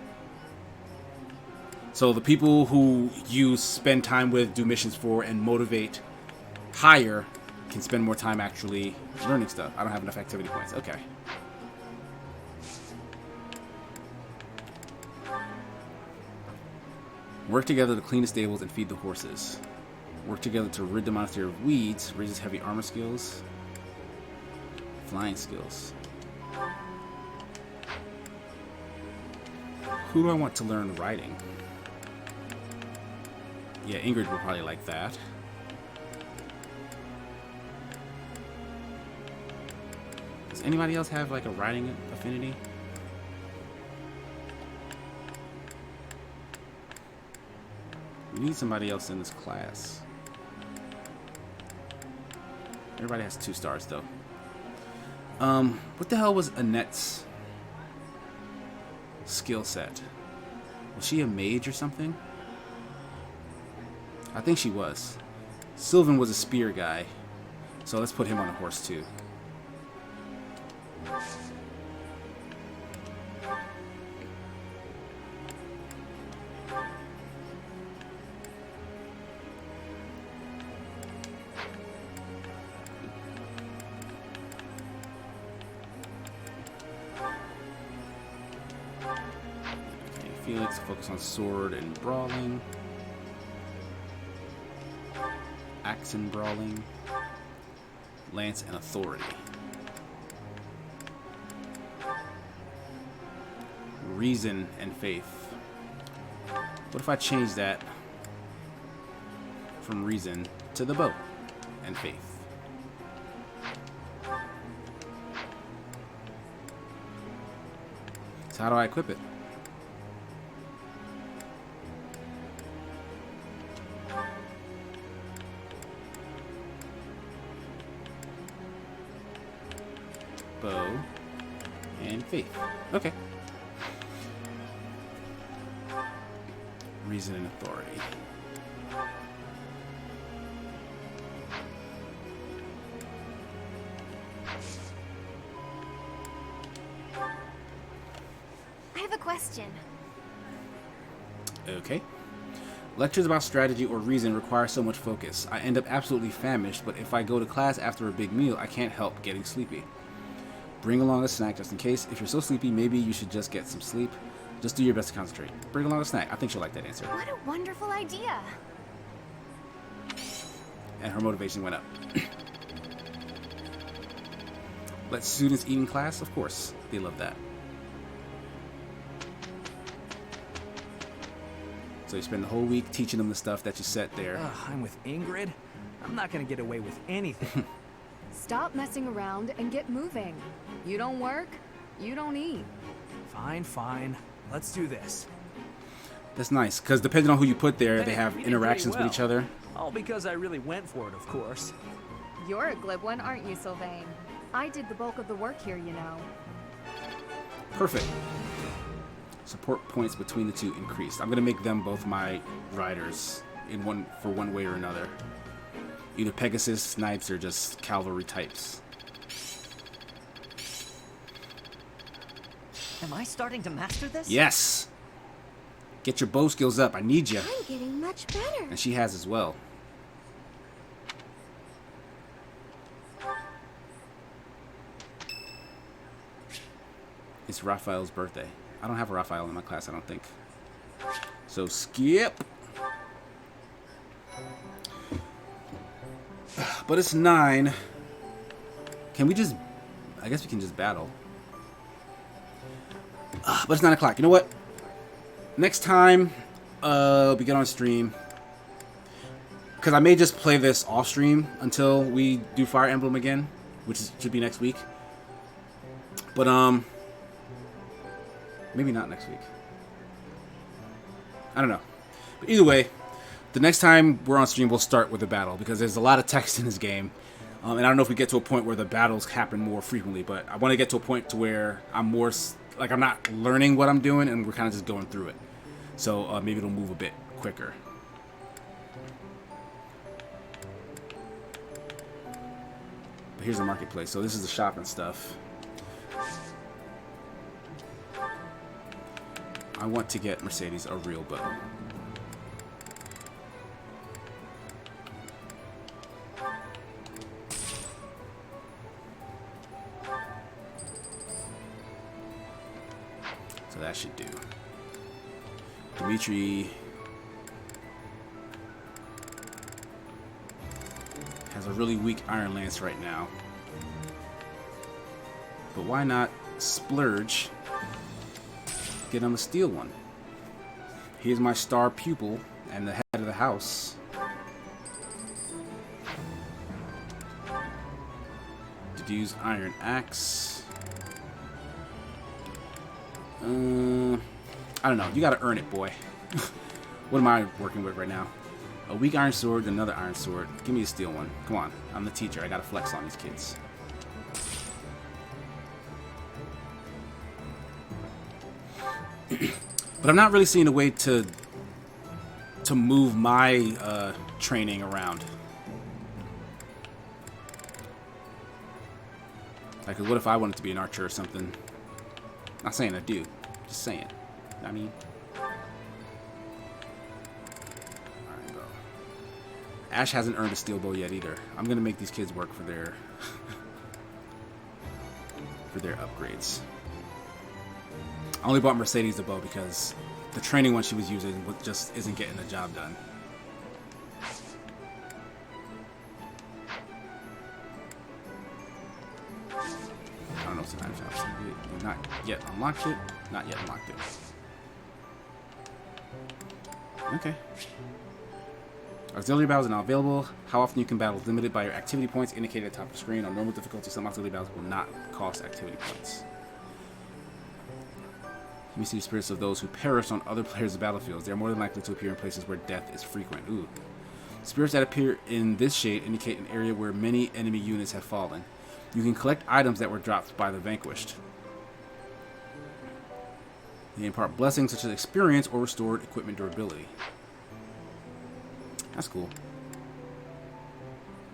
So the people who you spend time with, do missions for, and motivate higher can spend more time actually learning stuff. I don't have enough activity points. Okay. Work together to clean the stables and feed the horses. Work together to rid the monastery of weeds. Raises heavy armor skills. Flying skills. Who do I want to learn riding? Yeah, Ingrid will probably like that. Does anybody else have like a riding affinity? We need somebody else in this class. Everybody has 2 stars though. What the hell was Annette's skill set? Was she a mage or something? I think she was. Sylvan was a spear guy, so let's put him on a horse too. Felix, focus on sword and brawling. Axe and brawling. Lance and authority. Reason and faith. What if I change that from reason to the bow and faith? So how do I equip it? Bow and faith. Okay. Reason and authority. I have a question. Okay. Lectures about strategy or reason require so much focus. I end up absolutely famished, but if I go to class after a big meal, I can't help getting sleepy. Bring along a snack just in case. If you're so sleepy, maybe you should just get some sleep. Just do your best to concentrate. Bring along a snack. I think she'll like that answer. What a wonderful idea. And her motivation went up. Let students eat in class? Of course. They love that. So you spend the whole week teaching them the stuff that you set there. I'm with Ingrid. I'm not gonna get away with anything. Stop messing around and get moving. You don't work, you don't eat. Fine, fine. Let's do this. That's nice, because depending on who you put there, Hey, they have we did interactions pretty with each well. other. All because I really went for it, of course. You're a glib one, aren't you, Sylvain? I did the bulk of the work here, you know. Perfect. Support points between the two increased. I'm going to make them both my riders for one way or another. Either Pegasus, Snipes, or just cavalry types. Am I starting to master this? Yes! Get your bow skills up. I need you. I'm getting much better. And she has as well. It's Raphael's birthday. I don't have a Raphael in my class, I don't think. So skip. But it's 9. Can we just... I guess we can just battle. But it's 9 o'clock. You know what? Next time we get on stream, because I may just play this off stream until we do Fire Emblem again, which should be next week. But maybe not next week. I don't know. But either way, the next time we're on stream, we'll start with a battle, because there's a lot of text in this game. And I don't know if we get to a point where the battles happen more frequently, but I want to get to a point to where I'm more, like, I'm not learning what I'm doing, and we're kind of just going through it. So maybe it'll move a bit quicker. But here's the marketplace. So this is the shop and stuff. I want to get Mercedes a real bow. So that should do. Dimitri has a really weak Iron Lance right now. But why not splurge? Get him a steel one. Here's my star pupil and the head of the house. To use Iron Axe. I don't know. You gotta earn it, boy. What am I working with right now? A weak iron sword, another iron sword. Give me a steel one. Come on. I'm the teacher. I gotta flex on these kids. But I'm not really seeing a way to move my training around. Like, what if I wanted to be an archer or something? Not saying I do. Just saying. I mean... Alright, bro. Ash hasn't earned a steel bow yet either. I'm gonna make these kids work for their... for their upgrades. I only bought Mercedes the bow because the training one she was using just isn't getting the job done. I don't know what's the time shop. You've not yet unlocked it. Not yet unlocked it. Okay. Auxiliary battles are now available. How often you can battle is limited by your activity points indicated at the top of the screen. On normal difficulty, some auxiliary battles will not cost activity points. You see the spirits of those who perish on other players' battlefields. They are more than likely to appear in places where death is frequent. Ooh. Spirits that appear in this shade indicate an area where many enemy units have fallen. You can collect items that were dropped by the vanquished. They impart blessings such as experience or restored equipment durability. That's cool.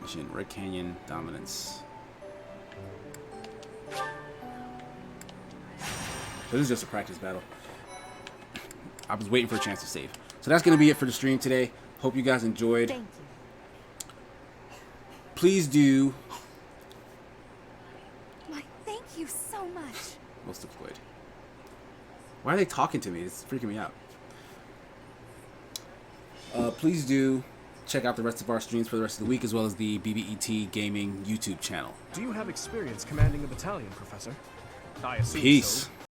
Mission Red Canyon Dominance. This is just a practice battle. I was waiting for a chance to save. So that's going to be it for the stream today. Hope you guys enjoyed. Thank you. Please do. Why, thank you so much. Most deployed. Why are they talking to me? It's freaking me out. Please do check out the rest of our streams for the rest of the week, as well as the BBET Gaming YouTube channel. Do you have experience commanding a battalion, Professor? I assume Peace. so.